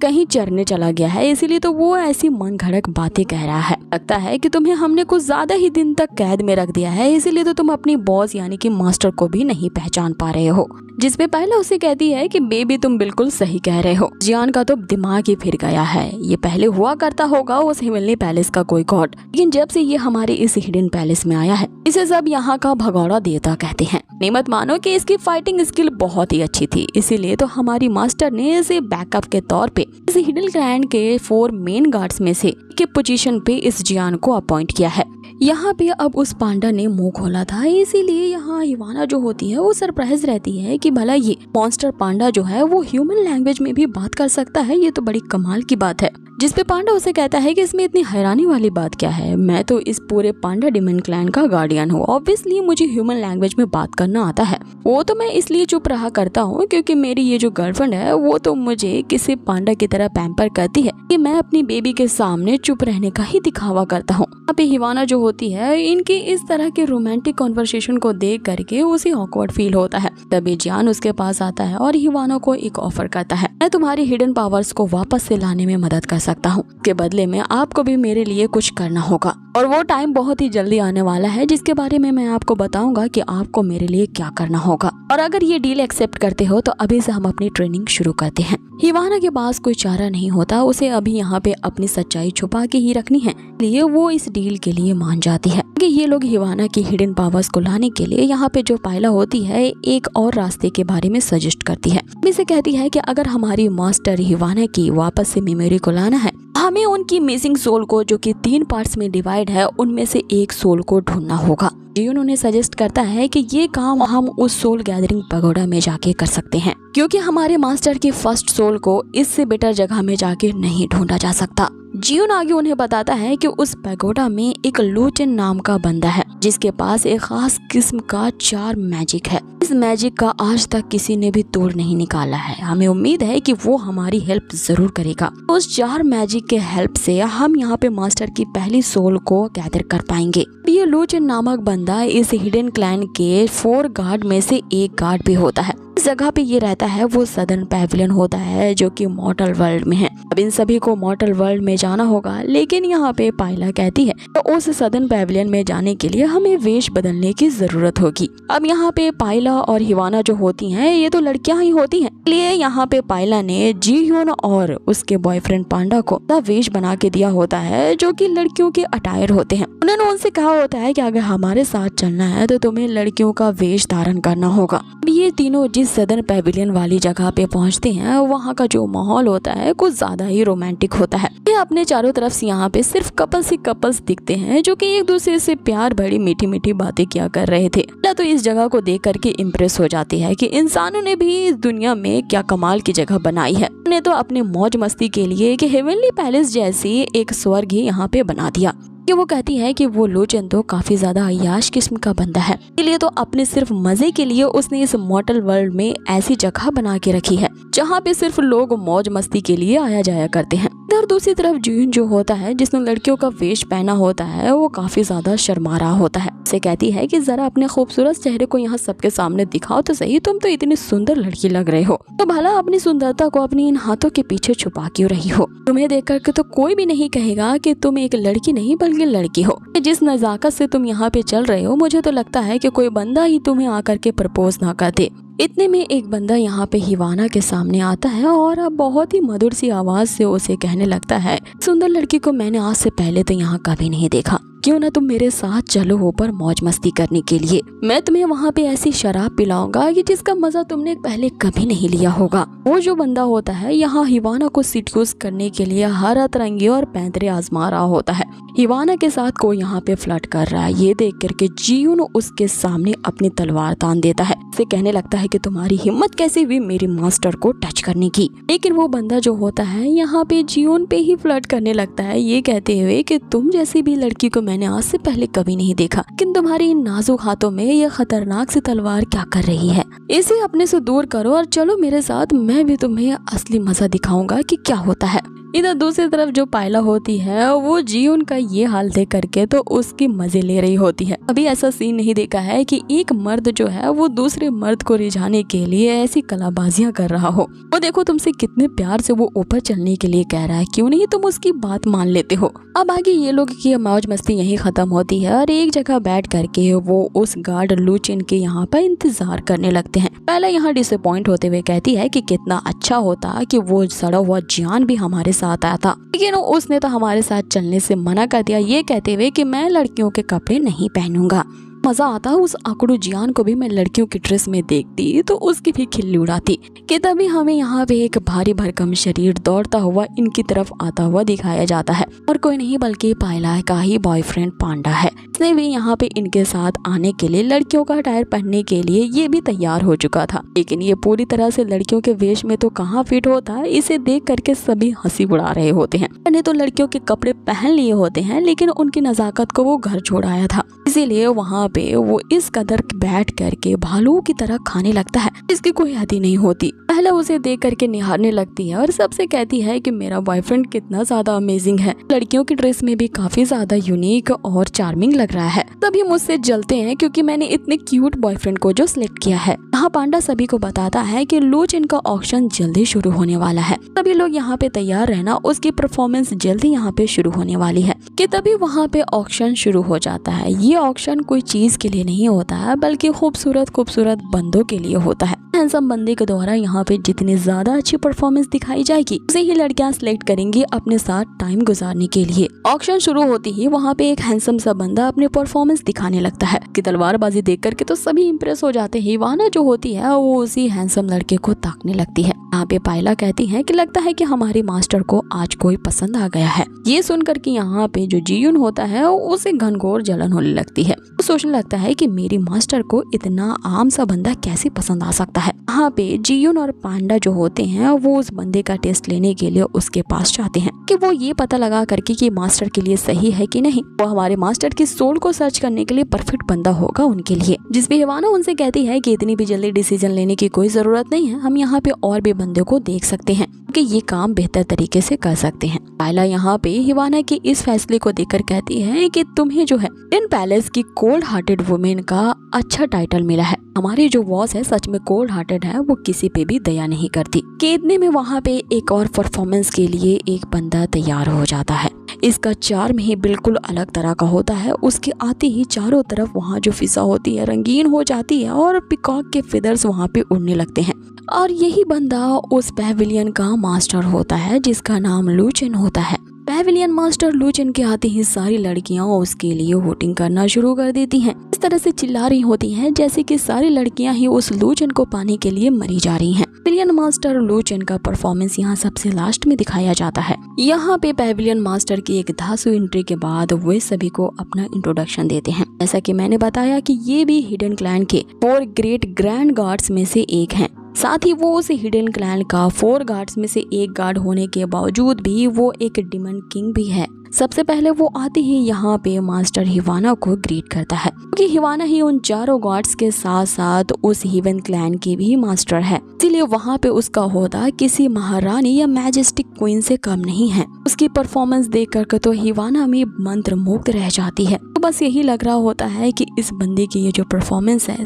Speaker 1: कहीं चरने चला गया है, इसीलिए तो वो ऐसी मन घड़क बातें कह रहा है। लगता है कि तुम्हें हमने कुछ ज्यादा ही दिन तक कैद में रख दिया है, इसीलिए तो तुम अपनी बॉस यानी कि मास्टर को भी नहीं पहचान पा रहे हो। जिस पे पहले उसे कहती है कि बेबी तुम बिल्कुल सही कह रहे हो, जियान का तो दिमाग ही फिर गया है। ये पहले हुआ करता होगा उस हिमली पैलेस का कोई गॉड, लेकिन जब से ये हमारे इस हिडन पैलेस में आया है इसे सब यहाँ का भगौड़ा देवता कहते हैं। नहीं मत मानो कि इसकी फाइटिंग स्किल बहुत ही अच्छी थी, इसीलिए तो हमारी मास्टर ने इसे बैकअप के तौर पे इस हिडन ग्रैंड के 4 मेन गार्ड्स में से के पोजीशन पे इस जियान को अपॉइंट किया है। यहाँ पे अब उस पांडा ने मुंह खोला था, इसीलिए यहाँ हिवाना जो होती है वो सरप्राइज रहती है कि भला ये मॉन्स्टर पांडा जो है वो ह्यूमन लैंग्वेज में भी बात कर सकता है, ये तो बड़ी कमाल की बात है। जिस पे पांडा उसे कहता है कि इसमें इतनी हैरानी वाली बात क्या है, मैं तो इस पूरे पांडा डिमन क्लैन का गार्डियन हूँ, ऑब्वियसली मुझे ह्यूमन लैंग्वेज में बात करना आता है। वो तो मैं इसलिए चुप रहा करता हूँ क्योंकि मेरी ये जो गर्लफ्रेंड है वो तो मुझे किसी पांडा की तरह पैम्पर करती है कि मैं अपनी बेबी के सामने चुप रहने का ही दिखावा करता हूँ। यहाँ पे हिवाना जो होती है इनकी इस तरह के रोमांटिक कॉन्वर्सेशन को देख करके उसे ऑकवर्ड फील होता है। तभी जियान उसके पास आता है और हिवाना को एक ऑफर करता है, मैं तुम्हारी हिडन पावर्स को वापस से लाने में मदद कर सकता हूँ, के बदले में आपको भी मेरे लिए कुछ करना होगा। और वो टाइम बहुत ही जल्दी आने वाला है जिसके बारे में मैं आपको बताऊंगा कि आपको मेरे लिए क्या करना होगा। और अगर ये डील एक्सेप्ट करते हो तो अभी से हम अपनी ट्रेनिंग शुरू करते हैं। हिवाना के पास कोई चारा नहीं होता, उसे अभी यहाँ पे अपनी सच्चाई छुपा के ही रखनी है, इसलिए वो इस डील के लिए मान जाती है कि ये लोग हिवाना की हिडन पावर्स को लाने के लिए यहाँ पे जो पायला होती है एक और रास्ते के बारे में सजेस्ट करती है। इसे कहती है कि अगर हमारी मास्टर हिवाना की वापस से मेमोरी को लाना है, हमें उनकी मिसिंग सोल को जो कि 3 पार्ट्स में डिवाइड है उनमें से एक सोल को ढूंढना होगा। जियोन उन्हें सजेस्ट करता है कि ये काम हम उस सोल गैदरिंग पगोडा में जाके कर सकते हैं, क्योंकि हमारे मास्टर की फर्स्ट सोल को इससे बेटर जगह में जाके नहीं ढूंढा जा सकता। जियोन आगे उन्हें बताता है कि उस पैगोडा में एक लूचन नाम का बंदा है जिसके पास एक खास किस्म का 4 मैजिक है। इस मैजिक का आज तक किसी ने भी तोड़ नहीं निकाला है। हमें उम्मीद है कि वो हमारी हेल्प जरूर करेगा। उस 4 मैजिक के हेल्प से हम यहाँ पे मास्टर की पहली सोल को गैदर कर पाएंगे। ये लूचन नामक बंदा इस हिडन क्लैन के 4 गार्ड में से एक गार्ड भी होता है। इस जगह पे ये रहता है वो सदर्न पैविलियन होता है जो कि मॉर्टल वर्ल्ड में है। अब इन सभी को मॉर्टल वर्ल्ड में जाना होगा, लेकिन यहाँ पे पायला कहती है तो उस सदर्न पैविलियन में जाने के लिए हमें वेश बदलने की जरूरत होगी। अब यहाँ पे पायला और हिवाना जो होती हैं ये तो लड़कियां ही होती हैं, इसलिए यहाँ पे पायला ने जीह्यून और उसके बॉयफ्रेंड पांडा को वेश बना के दिया होता है जो कि लड़कियों के अटायर होते हैं। उन्होंने उनसे कहा होता है कि अगर हमारे साथ चलना है तो तुम्हें लड़कियों का वेश धारण करना होगा। अब ये तीनों जिस सदर्न पैविलियन वाली जगह पे पहुंचते हैं वहाँ का जो माहौल होता है कुछ ज्यादा ही रोमांटिक होता है। ये अपने चारों तरफ से यहाँ पे सिर्फ कपल्स ही कपल्स दिखते हैं जो कि एक दूसरे से प्यार भरी मीठी मीठी बातें किया कर रहे थे। तो इस जगह को देख करके इम्प्रेस हो जाती है कि इंसानों ने भी इस दुनिया में क्या कमाल की जगह बनाई है। उन्होंने तो अपने मौज मस्ती के लिए कि हेवनली पैलेस जैसी एक स्वर्ग ही यहाँ पे बना दिया। कि वो कहती है कि वो लोचन तो काफी ज्यादा अय्याश किस्म का बंदा है, इसलिए तो अपने सिर्फ मजे के लिए उसने इस मॉर्टल वर्ल्ड में ऐसी जगह बना के रखी है जहाँ पे सिर्फ लोग मौज मस्ती के लिए आया जाया करते हैं। इधर दूसरी तरफ जियोन जो होता है जिसने लड़कियों का वेश पहना होता है वो काफी ज्यादा शर्मा रहा होता है। से कहती है कि जरा अपने खूबसूरत चेहरे को यहाँ सबके सामने दिखाओ तो सही, तुम तो इतनी सुंदर लड़की लग रहे हो, तो भला अपनी सुंदरता को अपनी इन हाथों के पीछे छुपा क्यों रही हो? तुम्हें देख करके तो कोई भी नहीं कहेगा कि तुम एक लड़की नहीं बल्कि लड़की हो। जिस नजाकत से तुम यहाँ पे चल रहे हो मुझे तो लगता है कि कोई बंदा ही तुम्हें आकर के प्रपोज ना कर दे। इतने में एक बंदा यहाँ पे हिवाना के सामने आता है और अब बहुत ही मधुर सी आवाज से उसे कहने लगता है, सुंदर लड़की को मैंने आज से पहले तो यहाँ कभी नहीं देखा, क्यों ना तुम मेरे साथ चलो ऊपर मौज मस्ती करने के लिए। मैं तुम्हें वहाँ पे ऐसी शराब पिलाऊंगा कि जिसका मजा तुमने पहले कभी नहीं लिया होगा। वो जो बंदा होता है यहाँ हिवाना को सिड्यूस करने के लिए हर अतरंगी और पैंतरे आजमा रहा होता है। हिवाना के साथ कोई यहाँ पे फ्लर्ट कर रहा है। ये देख करके जियोन उसके सामने अपनी तलवार तान देता है। उसे कहने लगता है कि तुम्हारी हिम्मत कैसे हुई मेरी मास्टर को टच करने की। लेकिन वो बंदा जो होता है यहाँ पे जियोन पे ही फ्लर्ट करने लगता है, ये कहते हुए कि तुम जैसी भी लड़की को मैंने आज से पहले कभी नहीं देखा, लेकिन तुम्हारी इन नाजुक हाथों में यह खतरनाक सी तलवार क्या कर रही है? इसे अपने से दूर करो और चलो मेरे साथ, मैं भी तुम्हें असली मजा दिखाऊंगा कि क्या होता है। इधर दूसरी तरफ जो पायला होती है वो जियोन का ये हाल देख करके तो उसकी मजे ले रही होती है। अभी ऐसा सीन नहीं देखा है कि एक मर्द जो है वो दूसरे मर्द को रिझाने के लिए ऐसी कलाबाजियां कर रहा हो। वो देखो तुमसे कितने प्यार से वो ऊपर चलने के लिए कह रहा है, क्यों नहीं तुम उसकी बात मान लेते हो। अब आगे ये लोग की मौज मस्ती यही खत्म होती है और एक जगह बैठ करके वो उस गार्ड लूचिन के यहाँ पर इंतजार करने लगते हैं। पहले यहाँ डिसअपॉइंट होते हुए कहती है कि कितना अच्छा होता कि वो सड़ा हुआ जियान भी हमारे साथ आया था, लेकिन उसने तो हमारे साथ चलने से मना कर दिया, ये कहते हुए कि मैं लड़कियों के कपड़े नहीं पहनूंगा। मजा आता उस आकड़ू जियान को भी मैं लड़कियों की ड्रेस में देखती तो उसकी भी खिल्ली उड़ाती। कि तभी हमें यहाँ पे एक भारी भरकम शरीर दौड़ता हुआ इनकी तरफ आता हुआ दिखाया जाता है और कोई नहीं बल्कि पायला का ही बॉयफ्रेंड पांडा है। इसने भी यहाँ पे इनके साथ आने के लिए लड़कियों का अटायर पहनने के लिए ये भी तैयार हो चुका था, लेकिन ये पूरी तरह से लड़कियों के वेश में तो कहाँ फिट होता है। इसे देख करके सभी हंसी उड़ा रहे होते हैं। मैंने तो लड़कियों के कपड़े पहन लिए होते हैं, लेकिन उनकी नजाकत को वो घर छोड़ आया था, इसीलिए वहाँ पे वो इस कदर बैठ करके भालुओं की तरह खाने लगता है, इसकी कोई हद ही नहीं होती। पहले उसे देख करके निहारने लगती है और सबसे कहती है कि मेरा बॉयफ्रेंड कितना ज्यादा अमेजिंग है, लड़कियों की ड्रेस में भी काफी ज्यादा यूनिक और चार्मिंग लग रहा है। तभी मुझसे जलते हैं क्योंकि मैंने इतने क्यूट बॉयफ्रेंड को जो सिलेक्ट किया है। यहाँ पांडा सभी को बताता है कि लूचिन का ऑक्शन जल्दी शुरू होने वाला है, सभी लोग यहाँ पे तैयार रहना, उसकी परफॉर्मेंस जल्दी यहाँ पे शुरू होने वाली है। कि तभी वहाँ पे ऑक्शन शुरू हो जाता है। ये ऑक्शन कोई चीज के लिए नहीं होता है, बल्कि खूबसूरत खूबसूरत बंदों के लिए होता है। हैंडसम बंदे के द्वारा यहाँ पे जितनी ज्यादा अच्छी परफॉर्मेंस दिखाई जाएगी, उसे ही लड़कियां सिलेक्ट करेंगी अपने साथ टाइम गुजारने के लिए। ऑक्शन शुरू होती ही वहाँ पे एक हैंडसम सा बंदा अपने परफॉर्मेंस दिखाने लगता है कि तलवारबाजी देख करके तो सभी इम्प्रेस हो जाते हैं। वाना जो होती है वो उसी हैंडसम लड़के को ताकने लगती है। यहाँ पे पायला कहती है कि लगता है कि हमारे मास्टर को आज कोई पसंद आ गया है। ये सुनकर के यहाँ पे जो जियुन होता है उसे घनघोर जलन होने लगती है। वो सोचने लगता है कि मेरी मास्टर को इतना आम सा बंदा कैसे पसंद आ सकता है। यहाँ पे जियुन और पांडा जो होते हैं वो उस बंदे का टेस्ट लेने के लिए उसके पास जाते हैं कि वो ये पता लगा करके कि मास्टर के लिए सही है कि नहीं। वो हमारे मास्टर की सोल को सर्च करने के लिए परफेक्ट बंदा होगा उनके लिए। जिस भी हिवाना उनसे कहती है कि इतनी भी जल्दी डिसीजन लेने की कोई जरूरत नहीं है, हम यहाँ पे और भी बंदों को देख सकते हैं कि ये काम बेहतर तरीके से कर सकते हैं। पायला यहाँ पे हिवाना के इस फैसले को देखकर कहती है कि तुम्हें जो है इन पैलेस की कोल्ड हार्टेड वुमेन का अच्छा टाइटल मिला है। हमारी जो बॉस है सच में कोल्ड हार्टेड है, वो किसी पे भी दया नहीं करती। कि इतने में वहाँ पे एक और परफॉर्मेंस के लिए एक बंदा तैयार हो जाता है। इसका चार्म ही बिल्कुल अलग तरह का होता है। उसके आते ही चारों तरफ वहाँ जो फिजा होती है रंगीन हो जाती है और पिकॉक के फेदर्स वहाँ पे उड़ने लगते हैं। और यही बंदा उस पैविलियन का मास्टर होता है जिसका नाम लूचिन होता है। पैविलियन मास्टर लूचिन के आते ही सारी लड़कियां उसके लिए वोटिंग करना शुरू कर देती हैं। इस तरह से चिल्ला रही होती हैं जैसे कि सारी लड़कियां ही उस लूचिन को पाने के लिए मरी जा रही हैं। पैविलियन मास्टर लूचिन का परफॉर्मेंस यहाँ सबसे लास्ट में दिखाया जाता है। यहाँ पे पैविलियन मास्टर की एक धांसू एंट्री के बाद वे सभी को अपना इंट्रोडक्शन देते हैं। जैसा कि मैंने बताया कि ये भी हिडन क्लैन के 4 ग्रेट ग्रैंड गार्ड्स में से एक हैं। साथ ही वो उस हिडन क्लैन का 4 गार्ड्स में से एक गार्ड होने के बावजूद भी वो एक डिमन किंग भी है। सबसे पहले वो आते ही यहाँ पे मास्टर हिवाना को ग्रीट करता है क्योंकि हिवाना ही उन चारों गार्ड्स के साथ साथ उस हिवन क्लैन की भी मास्टर है, इसीलिए वहाँ पे उसका होदा किसी महारानी या मैजेस्टिक क्वीन से कम नहीं है। उसकी परफॉर्मेंस देख कर तो हिवाना में मंत्र मुग्ध रह जाती है। तो बस यही लग रहा होता है कि इस बंदे की ये जो परफॉर्मेंस है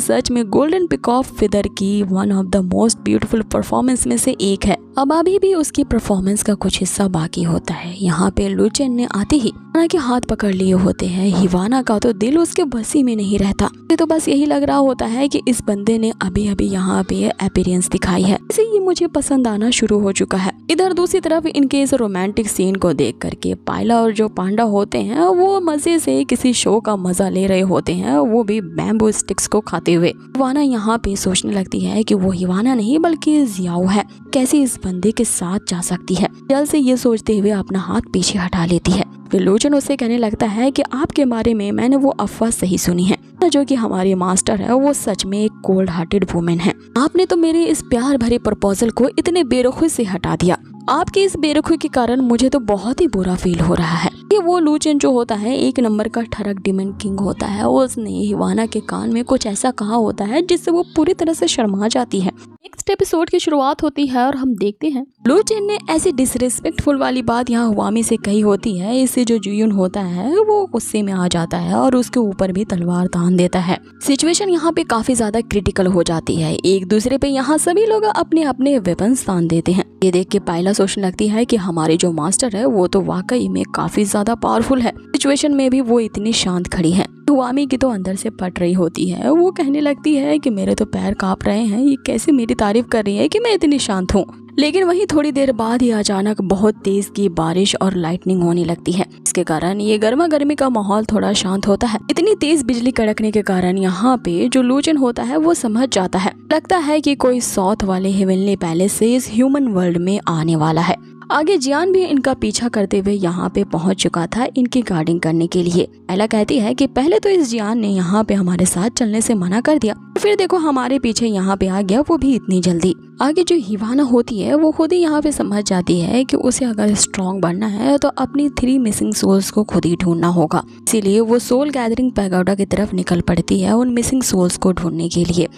Speaker 1: सच में गोल्डन पिकॉक फेदर की one of the most beautiful performance में से एक है। अब अभी भी उसकी परफॉर्मेंस का कुछ हिस्सा बाकी होता है। यहाँ पे लूचिन ने आते ही हिवाना के हाथ पकड़ लिए होते हैं। हिवाना का तो दिल उसके बसी में नहीं रहता। तो बस यही लग रहा होता है कि इस बंदे ने अभी अभी यहाँ पे अपीयरेंस दिखाई है, इसे ये मुझे पसंद आना शुरू हो चुका है। इधर दूसरी तरफ इनके इस रोमांटिक सीन को देख करके पायला और जो पांडा होते हैं वो मजे से किसी शो का मजा ले रहे होते हैं, वो भी बैम्बू स्टिक्स को खाते हुए। हिवाना यहाँ पे सोचने लगती है कि वो हिवाना नहीं बल्कि जियाओ है, कैसे इस बंदे के साथ जा सकती है। जल्द से ये सोचते हुए अपना हाथ पीछे हटा लेती है। फिर लूचिन उससे कहने लगता है कि आपके बारे में मैंने वो अफवाह सही सुनी है, जो कि हमारी मास्टर है वो सच में एक कोल्ड हार्टेड वुमेन है। आपने तो मेरे इस प्यार भरे प्रपोजल को इतने बेरुखी से हटा दिया। आपकी इस बेरुखी के कारण मुझे तो बहुत ही बुरा फील हो रहा है। ये वो लू चेन जो होता है एक नंबर का ठरक डिमन किंग होता है। उसने हिवाना के कान में कुछ ऐसा कहा होता है जिससे वो पूरी तरह से शर्मा जाती है। नेक्स्ट एपिसोड की शुरुआत होती है और हम देखते हैं लू चेन ने ऐसी डिसरिस्पेक्टफुल वाली बात यहाँ हुआमी से कही होती है। इससे जो जुयुन होता है वो गुस्से में आ जाता है और उसके ऊपर भी तलवार तान देता है। सिचुएशन यहाँ पे काफी ज्यादा क्रिटिकल हो जाती है। एक दूसरे पे यहाँ सभी लोग अपने अपने वेपन्स तान देते हैं। ये देख के पायला सोचने लगती है कि हमारी जो मास्टर है वो तो वाकई में काफी ज्यादा पावरफुल है। सिचुएशन में भी वो इतनी शांत खड़ी है। हुआमी की तो अंदर से फट रही होती है। वो कहने लगती है कि मेरे तो पैर कांप रहे हैं, ये कैसे मेरी तारीफ कर रही है कि मैं इतनी शांत हूँ। लेकिन वहीं थोड़ी देर बाद ही अचानक बहुत तेज की बारिश और लाइटनिंग होने लगती है। इसके कारण ये गर्मा गर्मी का माहौल थोड़ा शांत होता है। इतनी तेज बिजली कड़कने के कारण यहाँ पे जो लू चेन होता है वो समझ जाता है। लगता है कि कोई साउथ वाले हेवनली पैलेस से इस ह्यूमन वर्ल्ड में आने वाला है। आगे जियान भी इनका पीछा करते हुए यहाँ पे पहुंच चुका था इनकी गार्डिंग करने के लिए। एला कहती है कि पहले तो इस जियान ने यहाँ पे हमारे साथ चलने से मना कर दिया, फिर देखो हमारे पीछे यहाँ पे आ गया, वो भी इतनी जल्दी। आगे जो हिवाना होती है वो खुद ही यहाँ पे समझ जाती है कि उसे अगर स्ट्रॉन्ग बनना है तो अपनी 3 मिसिंग सोल्स को खुद ही ढूंढना होगा। इसीलिए वो सोल गैदरिंग पैगोडा की तरफ निकल पड़ती है उन मिसिंग सोल्स को ढूंढने के लिए।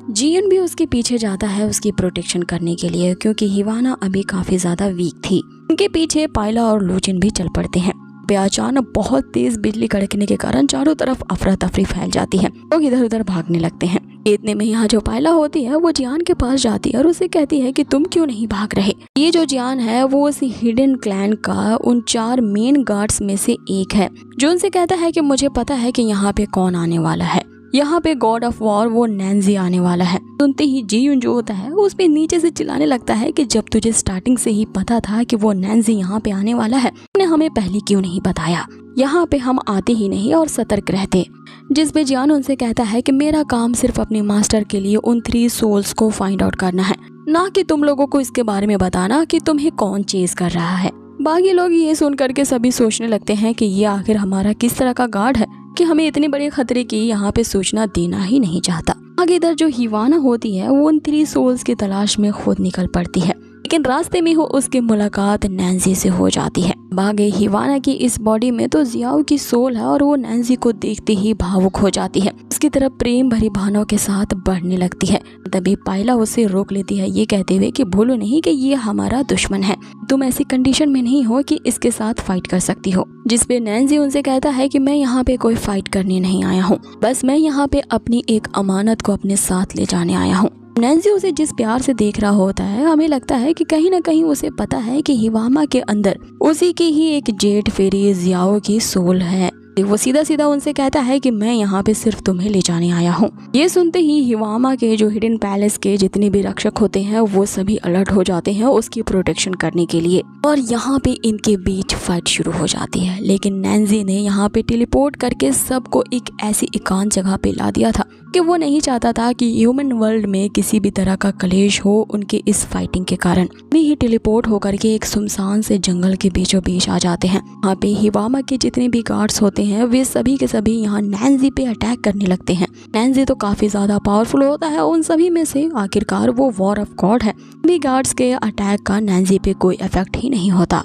Speaker 1: जियुन भी उसके पीछे जाता है उसकी प्रोटेक्शन करने के लिए, क्योंकि हिवाना अभी काफी ज्यादा वीक थी। उनके पीछे पायला और लू चेन भी चल पड़ते हैं। अचानक बहुत तेज बिजली कड़कने के कारण चारों तरफ अफरा तफरी फैल जाती है। लोग इधर उधर भागने लगते हैं। इतने में यहाँ जो पायला होती है वो जियान के पास जाती है और उसे कहती है कि तुम क्यों नहीं भाग रहे। ये जो जियान है वो उस हिडन क्लैन का उन 4 मेन गार्ड्स में से एक है, जो उनसे कहता है कि मुझे पता है कि यहाँ पे कौन आने वाला है। यहाँ पे गॉड ऑफ वॉर वो नैन्जी आने वाला है। सुनते ही जियुन जो होता है उस पे नीचे से चिल्लाने लगता है कि जब तुझे स्टार्टिंग से ही पता था कि वो नैन्जी यहाँ पे आने वाला है, तुमने हमें पहले क्यों नहीं बताया। यहाँ पे हम आते ही नहीं और सतर्क रहते। जिस पे जियान उनसे कहता है कि मेरा काम सिर्फ अपने मास्टर के लिए उन 3 सोल्स को फाइंड आउट करना है, ना कि तुम लोगों को इसके बारे में बताना कि तुम्हें कौन चेज कर रहा है। बाकी लोग ये सुन करके सभी सोचने लगते हैं कि ये आखिर हमारा किस तरह का गार्ड है कि हमें इतने बड़े खतरे की यहाँ पे सूचना देना ही नहीं चाहता। आगे इधर जो हिवाना होती है वो उन 3 सोल्स की तलाश में खुद निकल पड़ती है, लेकिन रास्ते में हो उसकी मुलाकात नैन्जी से हो जाती है। बागे हिवाना की इस बॉडी में तो जियाओ की सोल है और वो नैन्जी को देखते ही भावुक हो जाती है। उसकी तरफ प्रेम भरी भावनाओं के साथ बढ़ने लगती है। तभी पायला उसे रोक लेती है, ये कहते हुए कि भूलो नहीं कि ये हमारा दुश्मन है, तुम ऐसी कंडीशन में नहीं हो कि इसके साथ फाइट कर सकती हो। जिसपे नैन्जी उनसे कहता है कि मैं यहाँ पे कोई फाइट करने नहीं आया हूँ, बस मैं यहाँ पे अपनी एक अमानत को अपने साथ ले जाने आया हूँ। नैन्जी उसे जिस प्यार से देख रहा होता है, हमें लगता है कि कहीं ना कहीं उसे पता है कि हिवामा के अंदर उसी की ही एक जेड फेरी जियाओ की सोल है। वो सीधा सीधा उनसे कहता है कि मैं यहाँ पे सिर्फ तुम्हें ले जाने आया हूँ। ये सुनते ही हिवामा के जो हिडन पैलेस के जितने भी रक्षक होते हैं वो सभी अलर्ट हो जाते हैं उसकी प्रोटेक्शन करने के लिए, और यहाँ पे इनके बीच फाइट शुरू हो जाती है। लेकिन नैन्जी ने यहाँ पे टेलीपोर्ट करके सबको एक ऐसी एकांत जगह पे ला दिया था कि वो नहीं चाहता था कि ह्यूमन वर्ल्ड में किसी भी तरह का कलेश हो उनके इस फाइटिंग के कारण। वे ही टेलीपोर्ट होकर के एक सुनसान से जंगल के बीचों बीच आ जाते हैं। वहाँ पे हिवामा के जितने भी गार्ड्स होते हैं वे सभी के सभी यहाँ नैन्जी पे अटैक करने लगते हैं। नैन्जी तो काफी ज्यादा पावरफुल होता है उन सभी में से, आखिरकार वो वॉर ऑफ गॉड है। भी गार्ड्स के अटैक का नैन्जी पे कोई इफेक्ट ही नहीं होता।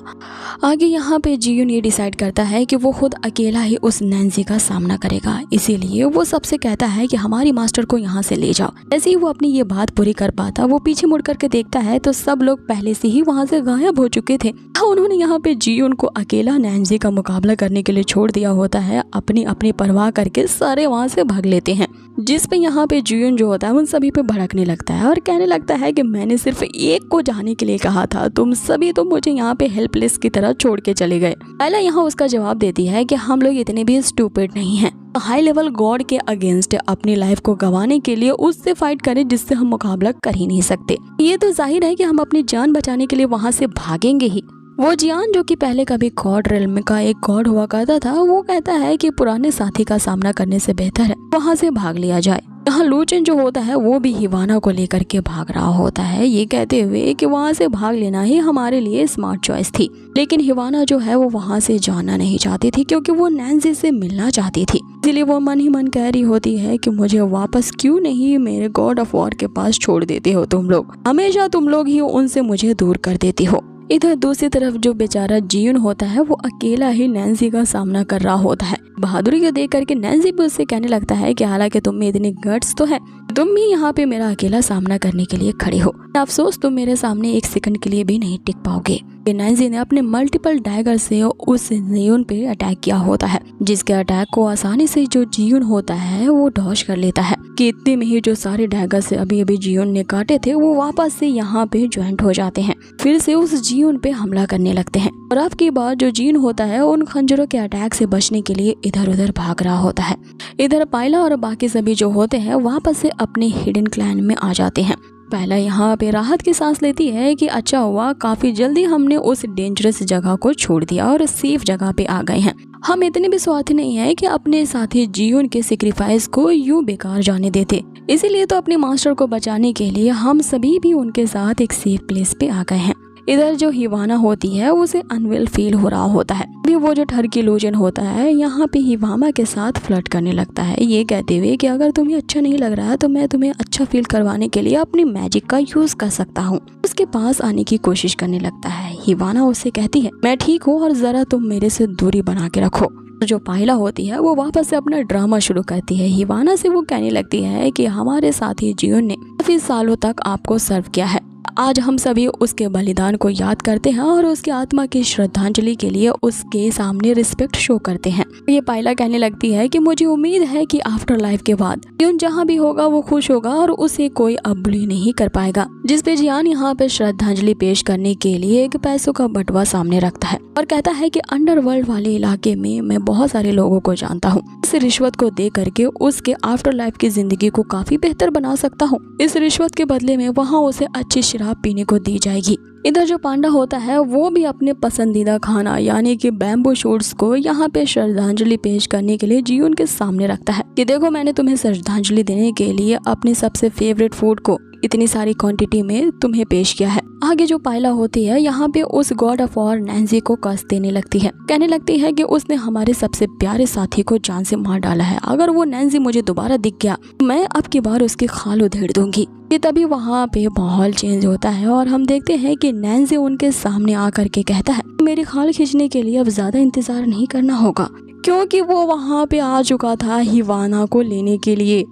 Speaker 1: आगे यहाँ पे जियुन ये डिसाइड करता है कि वो खुद अकेला ही उस नैन्जी का सामना करेगा, इसीलिए वो सबसे कहता है कि हमारी मास्टर को यहाँ से ले जाओ। जैसे ही वो अपनी ये बात पूरी कर पाता वो पीछे मुड़ करके देखता है तो सब लोग पहले से ही वहाँ से गायब हो चुके थे। उन्होंने यहाँ पे जियुन को अकेला नैन्जी का मुकाबला करने के लिए छोड़ दिया होता है। अपनी अपनी परवाह करके सारे वहाँ से भाग लेते हैं। जिस पे यहाँ पे जियुन जो होता है उन सभी पे भड़कने लगता है और कहने लगता है कि मैंने सिर्फ एक को जाने के लिए कहा था, तुम सभी तो मुझे यहाँ पे हेल्पलेस की तरह छोड़ के चले गए। पहला यहाँ उसका जवाब देती है कि हम लोग इतने भी स्टूपिड नहीं हैं। हाई लेवल गॉड के अगेंस्ट अपनी लाइफ को गंवाने के लिए उससे फाइट करें जिससे हम मुकाबला कर ही नहीं सकते। ये तो जाहिर है कि हम अपनी जान बचाने के लिए वहाँ से भागेंगे ही। वो जियान जो कि पहले कभी गॉड रेल्म का एक गॉड हुआ करता था, वो कहता है कि पुराने साथी का सामना करने से बेहतर है वहाँ से भाग लिया जाए। यहाँ लू चेन जो होता है वो भी हिवाना को लेकर के भाग रहा होता है, ये कहते हुए कि वहाँ से भाग लेना ही हमारे लिए स्मार्ट चॉइस थी। लेकिन हिवाना जो है वो वहाँ से जाना नहीं चाहती थी क्योंकि वो नैन्जी से मिलना चाहती थी। इसलिए वो मन ही मन कह रही होती है कि मुझे वापस क्यों नहीं मेरे गॉड ऑफ वॉर के पास छोड़ देते हो तुम लोग, हमेशा तुम लोग ही उनसे मुझे दूर कर देती हो। इधर दूसरी तरफ जो बेचारा जियुन होता है वो अकेला ही नैन्सी का सामना कर रहा होता है। बहादुरी को देख करके नैन्सी भी उससे कहने लगता है कि हालांकि तुम में इतने गट्स तो है, तुम भी यहाँ पे मेरा अकेला सामना करने के लिए खड़े हो, अफसोस तुम मेरे सामने एक सेकंड के लिए भी नहीं टिक पाओगे। नैन्सी ने अपने मल्टीपल डैगर से उस जियुन पे अटैक किया होता है, जिसके अटैक को आसानी से जो जियुन होता है वो डॉज कर लेता है कि इतने में ही जो सारे डैगर से अभी जियुन ने काटे थे वो वापस से यहाँ पे ज्वाइंट हो जाते हैं, फिर से उस जियुन पे हमला करने लगते हैं। और अब की बार जो जियुन होता है उन खंजरों के अटैक से बचने के लिए इधर उधर भाग रहा होता है। इधर पायला और बाकी सभी जो होते हैं वापस से अपने हिडन क्लैन में आ जाते हैं। पहला यहाँ पे राहत की सांस लेती है कि अच्छा हुआ काफी जल्दी हमने उस डेंजरस जगह को छोड़ दिया और सेफ जगह पे आ गए हैं। हम इतने भी स्वार्थी नहीं है कि अपने साथी जियुन के सेक्रीफाइस को यूं बेकार जाने देते, इसीलिए तो अपने मास्टर को बचाने के लिए हम सभी भी उनके साथ एक सेफ प्लेस पे आ गए हैं। इधर जो हिवाना होती है उसे अनवेल फील हो रहा होता है। भी वो जो ठरकी लोजन होता है यहाँ पे हिवामा के साथ फ्लर्ट करने लगता है, ये कहते हुए कि अगर तुम्हें अच्छा नहीं लग रहा है तो मैं तुम्हें अच्छा फील करवाने के लिए अपनी मैजिक का यूज कर सकता हूँ। उसके पास आने की कोशिश करने लगता है। हिवाना उससे कहती है मैं ठीक हूँ और जरा तुम मेरे से दूरी बना के रखो। जो पायला होती है वो वापस से अपना ड्रामा शुरू करती है। हिवाना से वो कहने लगती है कि हमारे साथी जियुन ने काफी सालों तक आपको सर्व किया है, आज हम सभी उसके बलिदान को याद करते हैं और उसकी आत्मा की श्रद्धांजलि के लिए उसके सामने रिस्पेक्ट शो करते हैं। ये पायला कहने लगती है कि मुझे उम्मीद है कि आफ्टर लाइफ के बाद जियुन जहाँ भी होगा वो खुश होगा और उसे कोई अब बुली नहीं कर पाएगा। जिस पे जियान यहाँ पे श्रद्धांजलि पेश करने के लिए एक पैसों का बटुआ सामने रखता है और कहता है कि अंडरवर्ल्ड वाले इलाके में मैं बहुत सारे लोगों को जानता हूँ, इस रिश्वत को दे करके उसके आफ्टर लाइफ की जिंदगी को काफी बेहतर बना सकता हूँ। इस रिश्वत के बदले में वहाँ उसे अच्छी शराब पीने को दी जाएगी। इधर जो पांडा होता है वो भी अपने पसंदीदा खाना यानी कि बैम्बू शूट्स को यहाँ पे श्रद्धांजलि पेश करने के लिए जियुन के सामने रखता है कि देखो मैंने तुम्हें श्रद्धांजलि देने के लिए अपने सबसे फेवरेट फूड को इतनी सारी क्वांटिटी में तुम्हें पेश किया है। आगे जो पायला होती है यहाँ पे उस गॉड ऑफ वॉर नैन्सी को कस देने लगती है, कहने लगती है कि उसने हमारे सबसे प्यारे साथी को जान से मार डाला है, अगर वो नैन्सी मुझे दोबारा दिख गया मैं अब की बार उसकी खाल उधेड़ दूंगी। ये तभी वहाँ पे माहौल चेंज होता है और हम देखते हैं कि नैन्सी उनके सामने आकर के कहता है मेरी खाल खींचने के लिए अब ज्यादा इंतजार नहीं करना होगा, क्योंकि वो वहाँ पे आ चुका था हिवाना को लेने के लिए।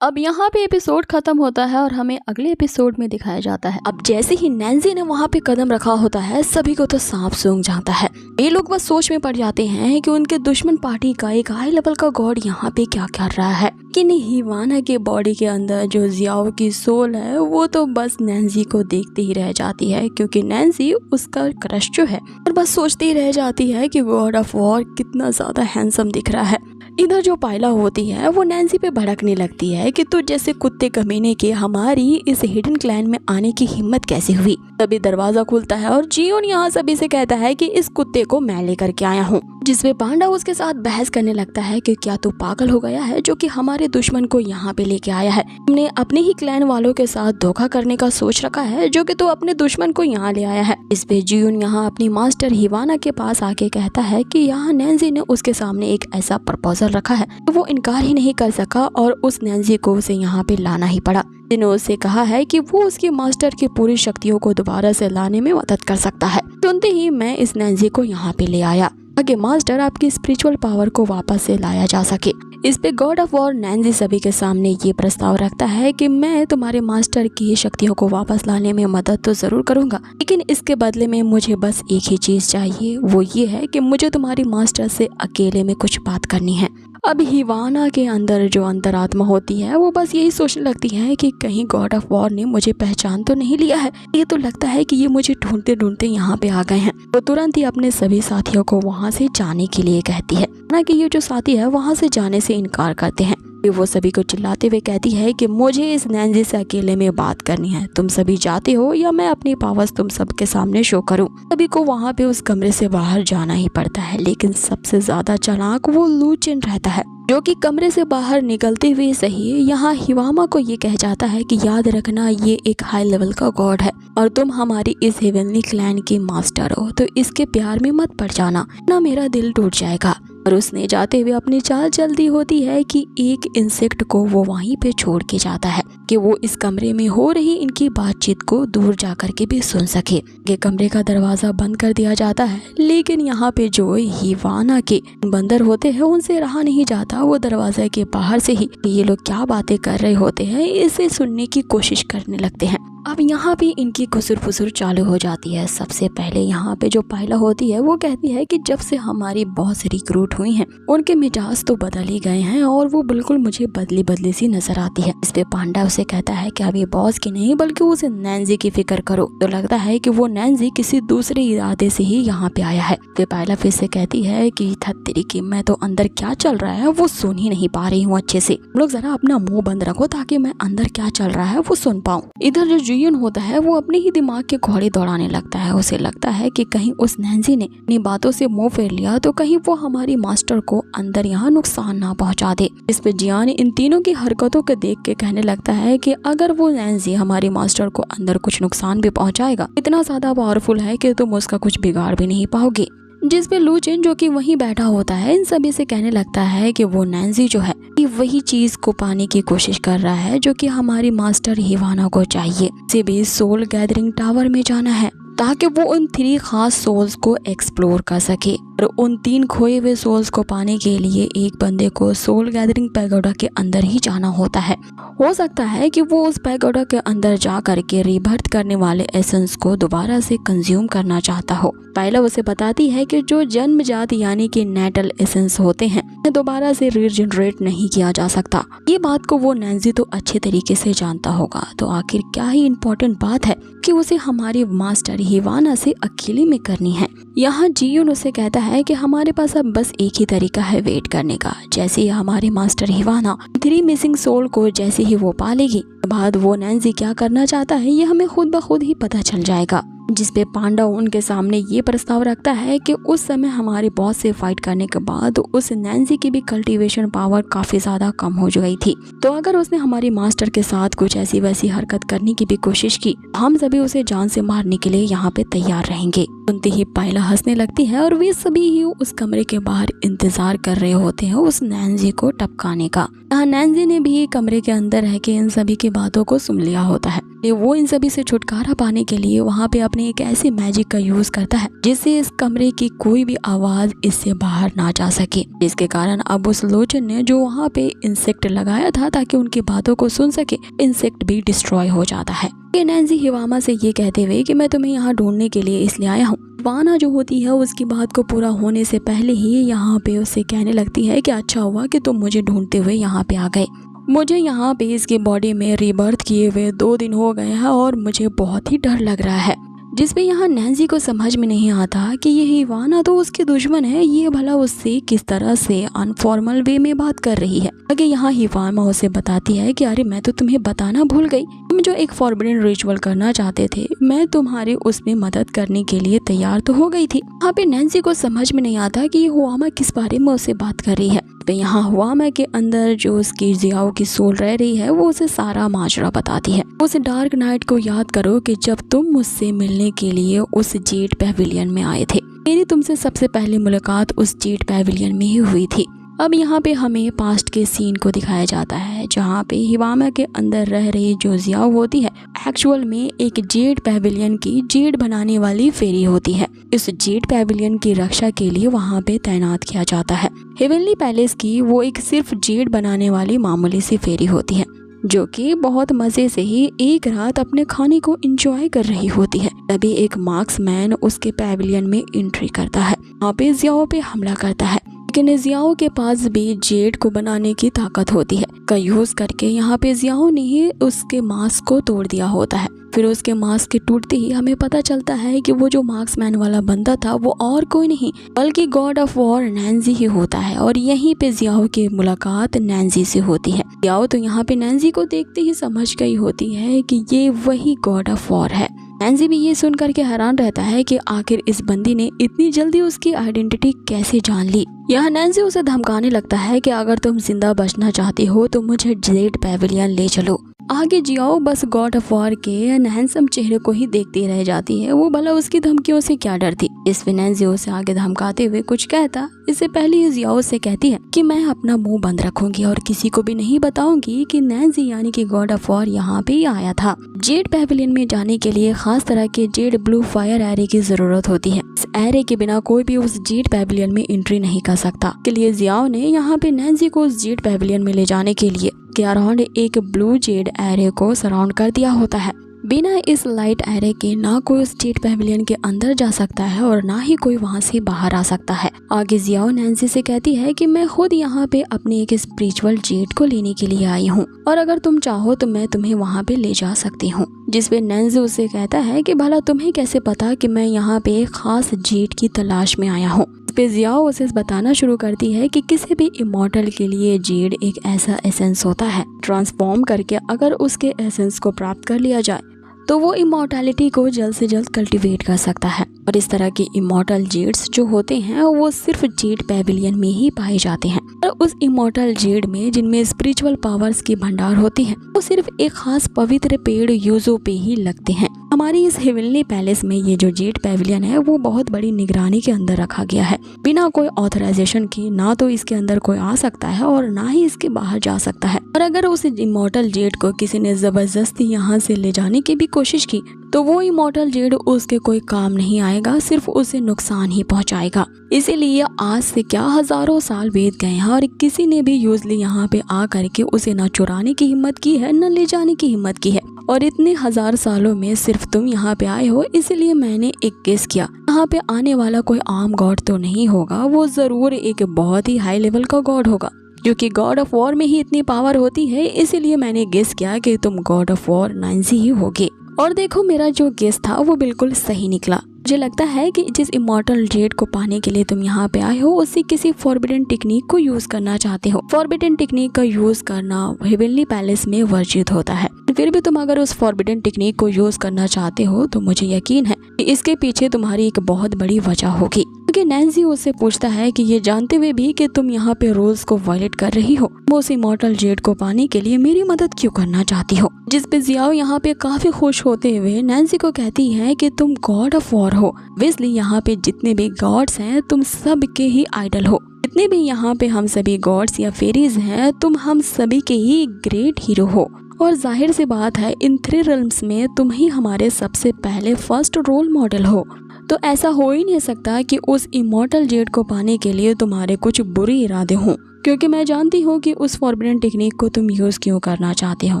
Speaker 1: अब यहाँ पे एपिसोड खत्म होता है और हमें अगले एपिसोड में दिखाया जाता है। अब जैसे ही नैन्सी ने वहाँ पे कदम रखा होता है सभी को तो सांप सूंघ जाता है। ये लोग बस सोच में पड़ जाते हैं कि उनके दुश्मन पार्टी का एक हाई लेवल का गॉड यहाँ पे क्या कर रहा है। कि हिवाना के बॉडी के अंदर जो जियाओ की सोल है वो तो बस नैन्सी को देखते ही रह जाती है, क्योंकि नैन्सी उसका क्रश जो है और बस सोचती ही रह जाती है कि गॉड ऑफ वॉर कितना ज्यादा हैंडसम दिख रहा है। इधर जो पायला होती है वो नैन्सी पे भड़कने लगती है कि तू जैसे कुत्ते कमीने के हमारी इस हिडन क्लैन में आने की हिम्मत कैसे हुई। तभी दरवाजा खुलता है और जियुन यहाँ सभी से कहता है कि इस कुत्ते को मैं लेकर के आया हूँ, जिसपे पांडा उसके साथ बहस करने लगता है कि क्या तू पागल हो गया है जो कि हमारे दुश्मन को यहाँ पे लेके आया है। हमने अपने ही क्लैन वालों के साथ धोखा करने का सोच रखा है जो कि तू अपने दुश्मन को यहाँ ले आया है। इस पे जियुन यहाँ अपनी मास्टर हिवाना के पास आके कहता है कि यहाँ नैन्सी ने उसके सामने एक ऐसा प्रपोजल रखा है तो वो इनकार ही नहीं कर सका और उस नैन्सी को उसे यहाँ पे लाना ही पड़ा। जिन्होंने उससे कहा है कि वो उसकी मास्टर की पूरी शक्तियों को दोबारा से लाने में मदद कर सकता है। सुनते ही मैं इस नैन्सी को यहाँ पे ले आया ताकि मास्टर आपकी स्पिरिचुअल पावर को वापस से लाया जा सके। इस पे गॉड ऑफ वॉर नैन्सी सभी के सामने ये प्रस्ताव रखता है कि मैं तुम्हारे मास्टर की शक्तियों को वापस लाने में मदद तो जरूर करूंगा, लेकिन इसके बदले में मुझे बस एक ही चीज चाहिए, वो ये है कि मुझे तुम्हारी मास्टर से अकेले में कुछ बात करनी है। अब हिवाना के अंदर जो अंतरात्मा होती है वो बस यही सोचने लगती है कि कहीं गॉड ऑफ वॉर ने मुझे पहचान तो नहीं लिया है, ये तो लगता है कि ये मुझे ढूंढते ढूंढते यहाँ पे आ गए हैं। वो तुरंत ही अपने सभी साथियों को वहाँ से जाने के लिए कहती है, ना कि ये जो साथी है वहाँ से जाने से इनकार करते हैं। वो सभी को चिल्लाते हुए कहती है कि मुझे इस नैन्सी से अकेले में बात करनी है, तुम सभी जाते हो या मैं अपनी पावर्स तुम सबके सामने शो करूं। सभी को वहाँ पे उस कमरे से बाहर जाना ही पड़ता है, लेकिन सबसे ज्यादा चालाक वो लू चिन रहता है जो कि कमरे से बाहर निकलते हुए सही यहाँ हिवामा को ये कह जाता है कि याद रखना ये एक हाई लेवल का गॉड है और तुम हमारी इस हेवनली क्लैन की मास्टर हो, तो इसके प्यार में मत पड़ जाना ना मेरा दिल टूट जाएगा। और उसने जाते हुए अपनी चाल चलती होती है कि एक इंसेक्ट को वो वहीं पे छोड़ के जाता है कि वो इस कमरे में हो रही इनकी बातचीत को दूर जाकर के भी सुन सके। ये कमरे का दरवाजा बंद कर दिया जाता है, लेकिन यहाँ पे जो हिवाना के बंदर होते हैं उनसे रहा नहीं जाता। वो दरवाजे के बाहर से ही ये लोग क्या बातें कर रहे होते हैं इसे सुनने की कोशिश करने लगते हैं। अब यहाँ पे इनकी खुसुर फुसुर चालू हो जाती है। सबसे पहले यहाँ पे जो पायला होती है वो कहती है कि जब से हमारी बॉस रिक्रूट हुई हैं उनके मिजाज तो बदल ही गए हैं और वो बिल्कुल मुझे बदली बदली सी नजर आती है। इस पे पांडा उसे कहता है कि अभी बॉस की नहीं बल्कि उसे नैन्सी की फिक्र करो। तो लगता है कि वो नैन्सी किसी दूसरे इरादे से ही यहाँ पे आया है। फिर पायला फिर से कहती है कि थत्तेरी की मैं तो अंदर क्या चल रहा है वो सुन ही नहीं पा रही हूँ अच्छे से। लोग जरा अपना मुंह बंद रखो ताकि मैं अंदर क्या चल रहा है वो सुन पाऊँ। इधर जो जुयन होता है वो अपने ही दिमाग के घोड़े दौड़ाने लगता है। उसे लगता है कि कहीं उस नैन्सी ने अपनी बातों से मुंह फेर लिया तो कहीं वो हमारी मास्टर को अंदर यहाँ नुकसान ना पहुंचा दे। इस पे जियान इन तीनों की हरकतों को देख के कहने लगता है कि अगर वो नैन्सी हमारी मास्टर को अंदर कुछ नुकसान भी पहुंचाएगा, इतना ज्यादा पावरफुल है कि तुम उसका कुछ बिगाड़ भी नहीं पाओगे। जिस पे लूचिन जो कि वहीं बैठा होता है इन सभी से कहने लगता है कि वो नैन्सी जो है कि वही चीज को पाने की कोशिश कर रहा है जो कि हमारी मास्टर हिवाना को चाहिए। इसे भी सोल गैदरिंग टावर में जाना है ताकि वो उन 3 खास सोल्स को एक्सप्लोर कर सके। और उन 3 खोए हुए सोल्स को पाने के लिए एक बंदे को सोल गैदरिंग पैगोडा के अंदर ही जाना होता है। हो सकता है कि वो उस पैगोडा के अंदर जा करके रीबर्थ करने वाले एसेंस को दोबारा से कंज्यूम करना चाहता हो। पायला उसे बताती है कि जो जन्मजात यानी कि नेटल एसेंस होते हैं दोबारा से रीजनरेट नहीं किया जा सकता। ये बात को वो नैन्सी तो अच्छे तरीके से जानता होगा। तो आखिर क्या ही इम्पोर्टेंट बात है कि उसे हमारी मास्टर हिवाना से अकेले में करनी है। यहाँ जियुन उसे कहता है कि हमारे पास अब बस एक ही तरीका है वेट करने का। जैसे ही हमारे मास्टर हिवाना 3 मिसिंग सोल को जैसे ही वो पालेगी बाद वो नैन्सी क्या करना चाहता है ये हमें खुद ब खुद ही पता चल जाएगा। जिसपे पांडा उनके सामने ये प्रस्ताव रखता है कि उस समय हमारे बॉस से फाइट करने के बाद उस नैन्सी की भी कल्टीवेशन पावर काफी ज्यादा कम हो गई थी। तो अगर उसने हमारी मास्टर के साथ कुछ ऐसी वैसी हरकत करने की भी कोशिश की हम सभी उसे जान से मारने के लिए यहाँ पे तैयार रहेंगे। सुनते ही पायला हंसने लगती है और वे सभी ही उस कमरे के बाहर इंतजार कर रहे होते हैं उस नैन्सी को टपकाने का। यहाँ नैन्सी ने भी कमरे के अंदर रह के इन सभी की बातों को सुन लिया होता है। वो इन सभी से छुटकारा पाने के लिए वहाँ पे अपने एक ऐसे मैजिक का यूज करता है जिससे इस कमरे की कोई भी आवाज इससे बाहर ना जा सके। जिसके कारण अब उस लोचन ने जो वहाँ पे इंसेक्ट लगाया था ताकि उनकी बातों को सुन सके, इंसेक्ट भी डिस्ट्रॉय हो जाता है। नैन्सी हिवामा से ये कहते हुए कि मैं तुम्हें यहाँ ढूंढने के लिए इसलिए आया हूँ। वाना जो होती है उसकी बात को पूरा होने से पहले ही यहाँ पे उससे कहने लगती है कि अच्छा हुआ कि तुम मुझे ढूंढते हुए यहाँ पे आ गए। मुझे यहाँ पे इसकी बॉडी में रीबर्थ किए हुए 2 दिन हो गए हैं और मुझे बहुत ही डर लग रहा है। जिसपे यहाँ नैन्सी को समझ में नहीं आता कि ये हिवाना तो उसके दुश्मन है, ये भला उससे किस तरह से अनफॉर्मल वे में बात कर रही है। आगे यहाँ हिवाना उसे बताती है कि अरे मैं तो तुम्हें बताना भूल गई, तुम जो एक फॉरबिडन रिचुअल करना चाहते थे मैं तुम्हारी उसमें मदद करने के लिए तैयार तो हो गई थी। यहाँ पे नैन्सी को समझ में नहीं आता कि हुआमा किस बारे में उससे बात कर रही है। यहाँ हुआमा के अंदर जो उसकी जियाओ की सोल रह रही है वो उसे सारा माजरा बताती है। उस डार्क नाइट को याद करो कि जब तुम मुझसे मिलने के लिए उस जेड पैविलियन में आए थे। मेरी तुमसे सबसे पहली मुलाकात उस जेड पैविलियन में ही हुई थी। अब यहाँ पे हमें पास्ट के सीन को दिखाया जाता है जहाँ पे हिवामा के अंदर रह रही जो जियाओ होती है एक्चुअल में एक जेड पैविलियन की जेड बनाने वाली फेरी होती है। इस जेड पैविलियन की रक्षा के लिए वहाँ पे तैनात किया जाता है। हेवनली पैलेस की वो एक सिर्फ जेड बनाने वाली मामूली सी फेरी होती है जो कि बहुत मजे से ही एक रात अपने खाने को एंजॉय कर रही होती है। तभी एक मार्क्समैन उसके पैविलियन में एंट्री करता है, वहाँ पे जियाओ पे हमला करता है। लेकिन जियाओ के पास भी जेड को बनाने की ताकत होती है का यूज करके यहाँ पे जियाओ ने ही उसके मास्क को तोड़ दिया होता है। फिर उसके मास्क के टूटते ही हमें पता चलता है कि वो जो मार्क्समैन वाला बंदा था वो और कोई नहीं बल्कि गॉड ऑफ वॉर नैन्सी ही होता है। और यहीं पे जियाओ की मुलाकात नैन्सी से होती है। जियाओ तो यहाँ पे नैन्सी को देखते ही समझ गई होती है कि ये वही गॉड ऑफ वॉर है। नैन्सी भी ये सुन करके हैरान रहता है कि आखिर इस बंदी ने इतनी जल्दी उसकी आइडेंटिटी कैसे जान ली। यहाँ नैन्सी उसे धमकाने लगता है कि अगर तुम जिंदा बचना चाहती हो तो मुझे जेड पैविलियन ले चलो। आगे जियाओ बस गॉड ऑफ वॉर के हैंडसम चेहरे को ही देखती रह जाती है। वो भला उसकी धमकियों से क्या डरती। इस पे नैन्सी उसे आगे धमकाते हुए कुछ कहता, इससे पहले ही जियाओ से कहती है कि मैं अपना मुंह बंद रखूंगी और किसी को भी नहीं बताऊंगी कि नैन्सी यानी कि गॉड ऑफ वॉर यहाँ पे ही आया था। जेड पैवेलियन में जाने के लिए खास तरह के जेड ब्लू फायर एरे की जरूरत होती है। इस एरे के बिना कोई भी उस जेड पैवेलियन में एंट्री नहीं कर सकता। के लिए जियाओ ने यहाँ पे नैन्सी को उस जेड पैवेलियन में ले जाने के लिए के अराउंड एक ब्लू जेड एरे को सराउंड कर दिया होता है। बिना इस लाइट एरे के ना कोई उस जेड पैवेलियन के अंदर जा सकता है और ना ही कोई वहां से बाहर आ सकता है। आगे जियाओ नैन्सी से कहती है कि मैं खुद यहाँ पे अपने एक स्पिरिचुअल जेड को लेने के लिए आई हूँ और अगर तुम चाहो तो मैं तुम्हें वहाँ पे ले जा सकती हूँ। जिस पे नैन्सी उससे कहता है कि भला तुम्हें कैसे पता कि मैं यहाँ पे एक खास जेड की तलाश में आया हूँ। इस पे जियाओ उसे बताना शुरू करती है कि किसी भी इमॉर्टल के लिए जेड एक ऐसा एसेंस होता है ट्रांसफॉर्म करके अगर उसके एसेंस को प्राप्त कर लिया जाए तो वो इमॉर्टैलिटी को जल्द से जल्द कल्टीवेट कर सकता है। और इस तरह के इमॉर्टल जेड्स जो होते हैं वो सिर्फ जेड पैवेलियन में ही पाए जाते हैं। और उस इमॉर्टल जेड में जिनमें स्पिरिचुअल पावर्स की भंडार होती है वो सिर्फ एक खास पवित्र पेड़ यूजो पे ही लगते हैं। हमारी इस हेवनली पैलेस में ये जो जेड पैवेलियन है वो बहुत बड़ी निगरानी के अंदर रखा गया है। बिना कोई ऑथराइजेशन के ना तो इसके अंदर कोई आ सकता है और ना ही इसके बाहर जा सकता है। और अगर उस इमॉर्टल जेड को किसी ने जबरदस्ती यहाँ से ले जाने की भी कोशिश की तो वो इमॉर्टल जेड उसके कोई काम नहीं आएगा, सिर्फ उसे नुकसान ही पहुंचाएगा। इसीलिए आज से क्या हजारों साल बीत गए हैं और किसी ने भी यूजली यहाँ पे आ करके उसे न चुराने की हिम्मत की है न ले जाने की हिम्मत की है। और इतने हजार सालों में सिर्फ तुम यहाँ पे आए हो, इसीलिए मैंने एक गेस किया यहाँ पे आने वाला कोई आम गॉड तो नहीं होगा, वो जरूर एक बहुत ही हाई लेवल का गॉड होगा क्योंकि गॉड ऑफ वॉर में ही इतनी पावर होती है। इसीलिए मैंने गेस किया कि तुम गॉड ऑफ वॉर नैन्सी ही होगे। और देखो मेरा जो गेस था वो बिल्कुल सही निकला। मुझे लगता है कि जिस इमॉर्टल जेड को पाने के लिए तुम यहाँ पे आए हो उसी किसी फॉरबिडन टेक्निक को यूज करना चाहते हो। फॉरबिडन टेक्निक का यूज करना हेवनली पैलेस में वर्जित होता है। फिर भी तुम अगर उस फॉरबिडन टेक्निक को यूज करना चाहते हो तो मुझे यकीन है कि इसके पीछे तुम्हारी एक बहुत बड़ी वजह होगी। क्योंकि नैन्सी उससे पूछता है कि ये जानते हुए भी कि तुम यहाँ पे रूल्स को वायलेट कर रही हो, वो उस इमॉर्टल जेड को पाने के लिए मेरी मदद क्यों करना चाहती हो। जिस पे जियाओ यहाँ पे काफी खुश होते हुए नैन्सी को कहती है कि तुम गॉड ऑफ वॉर हो, ऑब्वियसली यहाँ पे जितने भी गॉड्स हैं तुम सब के ही आइडल हो। जितने भी यहाँ पे हम सभी गॉड्स या फेरीज हैं तुम हम सभी के ही ग्रेट हीरो हो। और जाहिर सी बात है इन 3 रिल्म्स में तुम ही हमारे सबसे पहले फर्स्ट रोल मॉडल हो। तो ऐसा हो ही नहीं सकता कि उस इमॉर्टल जेड को पाने के लिए तुम्हारे कुछ बुरे इरादे हों। क्योंकि मैं जानती हूँ कि उस फॉरबिडन टेक्निक को तुम यूज क्यों करना चाहते हो।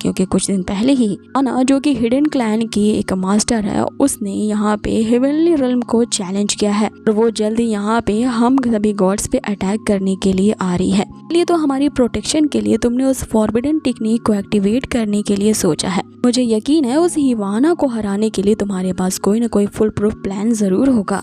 Speaker 1: क्योंकि कुछ दिन पहले ही आना जो कि हिडन क्लैन की एक मास्टर है उसने यहाँ पे हेवनली रिल्म को चैलेंज किया है और वो जल्दी यहाँ पे हम सभी गॉड्स पे अटैक करने के लिए आ रही है। इसलिए तो हमारी प्रोटेक्शन के लिए तुमने उस फॉरबिडन टेक्निक को एक्टिवेट करने के लिए सोचा है। मुझे यकीन है उस हिवाना को हराने के लिए तुम्हारे पास कोई न कोई फुल प्रूफ प्लान जरूर होगा।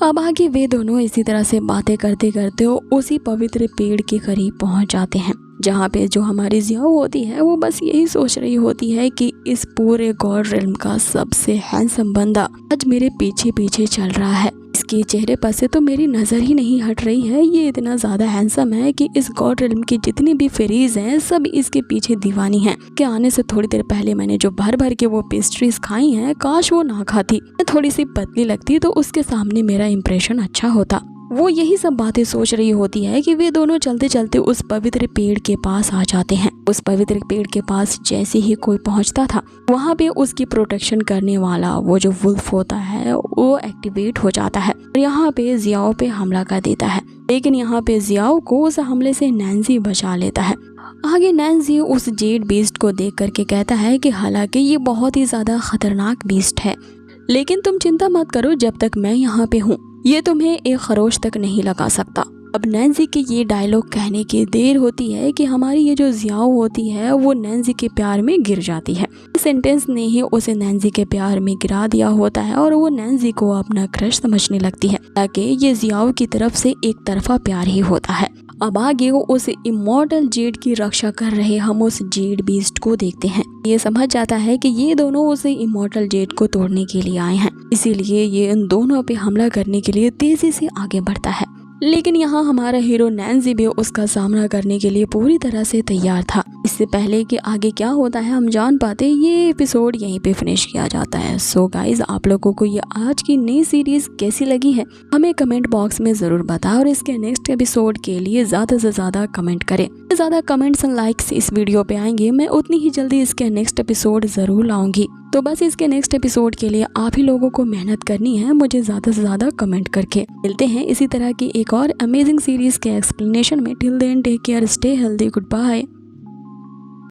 Speaker 1: अब आगे वे दोनों इसी तरह से बातें करते करते उसी पवित्र पेड़ के करीब पहुंच जाते हैं जहाँ पे जो हमारी जियाओ होती है वो बस यही सोच रही होती है कि इस पूरे गॉड रिल्म का सबसे हैंडसम बंदा आज मेरे पीछे पीछे चल रहा है। इसके चेहरे पर से तो मेरी नजर ही नहीं हट रही है। ये इतना ज्यादा हैंडसम है कि इस गॉड रिल्म की जितनी भी फेरीज हैं सब इसके पीछे दीवानी हैं। के आने से थोड़ी देर पहले मैंने जो भर भर के वो पेस्ट्रीज खाई हैं काश वो ना खाती, मैं थोड़ी सी पतली लगती तो उसके सामने मेरा इंप्रेशन अच्छा होता। वो यही सब बातें सोच रही होती है कि वे दोनों चलते चलते उस पवित्र पेड़ के पास आ जाते हैं। उस पवित्र पेड़ के पास जैसे ही कोई पहुंचता था वहां पे उसकी प्रोटेक्शन करने वाला वो जो वुल्फ होता है वो एक्टिवेट हो जाता है और यहाँ पे जियाओ पे हमला कर देता है। लेकिन यहाँ पे जियाओ को उस हमले से नैन्सी बचा लेता है। आगे नैन्सी उस जेड बीस्ट को देख करके कहता है कि हालांकि ये बहुत ही ज्यादा खतरनाक बीस्ट है लेकिन तुम चिंता मत करो, जब तक मैं यहाँ पे हूँ ये तुम्हें एक खरोच तक नहीं लगा सकता। अब नैन्सी के ये डायलॉग कहने की देर होती है कि हमारी ये जो जियाओ होती है वो नैन्सी के प्यार में गिर जाती है। इस सेंटेंस ने ही उसे नैन्सी के प्यार में गिरा दिया होता है और वो नैन्सी को अपना क्रश समझने लगती है ताकि ये जियाओ की तरफ से एक तरफा प्यार ही होता है। अब आगे वो उस इमॉर्टल जेड की रक्षा कर रहे हम उस जेड बीस्ट को देखते हैं। ये समझ जाता है कि ये दोनों उसे इमॉर्टल जेड को तोड़ने के लिए आए हैं, इसीलिए ये इन दोनों पे हमला करने के लिए तेजी से आगे बढ़ता है। लेकिन यहाँ हमारा हीरो नैन्सी भी उसका सामना करने के लिए पूरी तरह से तैयार था। इससे पहले कि आगे क्या होता है हम जान पाते, ये एपिसोड यहीं पे फिनिश किया जाता है। सो गाइज, आप लोगों को ये आज की नई सीरीज कैसी लगी है हमें कमेंट बॉक्स में जरूर बताएं और इसके नेक्स्ट एपिसोड के लिए ज्यादा से ज्यादा कमेंट करें। ज्यादा कमेंट्स एंड लाइक्स इस वीडियो पे आएंगे, मैं उतनी ही जल्दी इसके नेक्स्ट एपिसोड जरूर लाऊंगी। तो बस इसके नेक्स्ट एपिसोड के लिए आप ही लोगों को मेहनत करनी है, मुझे ज्यादा से ज्यादा कमेंट करके। मिलते हैं इसी तरह की एक और अमेजिंग सीरीज के एक्सप्लेनेशन में। Till then take care, stay healthy, good bye.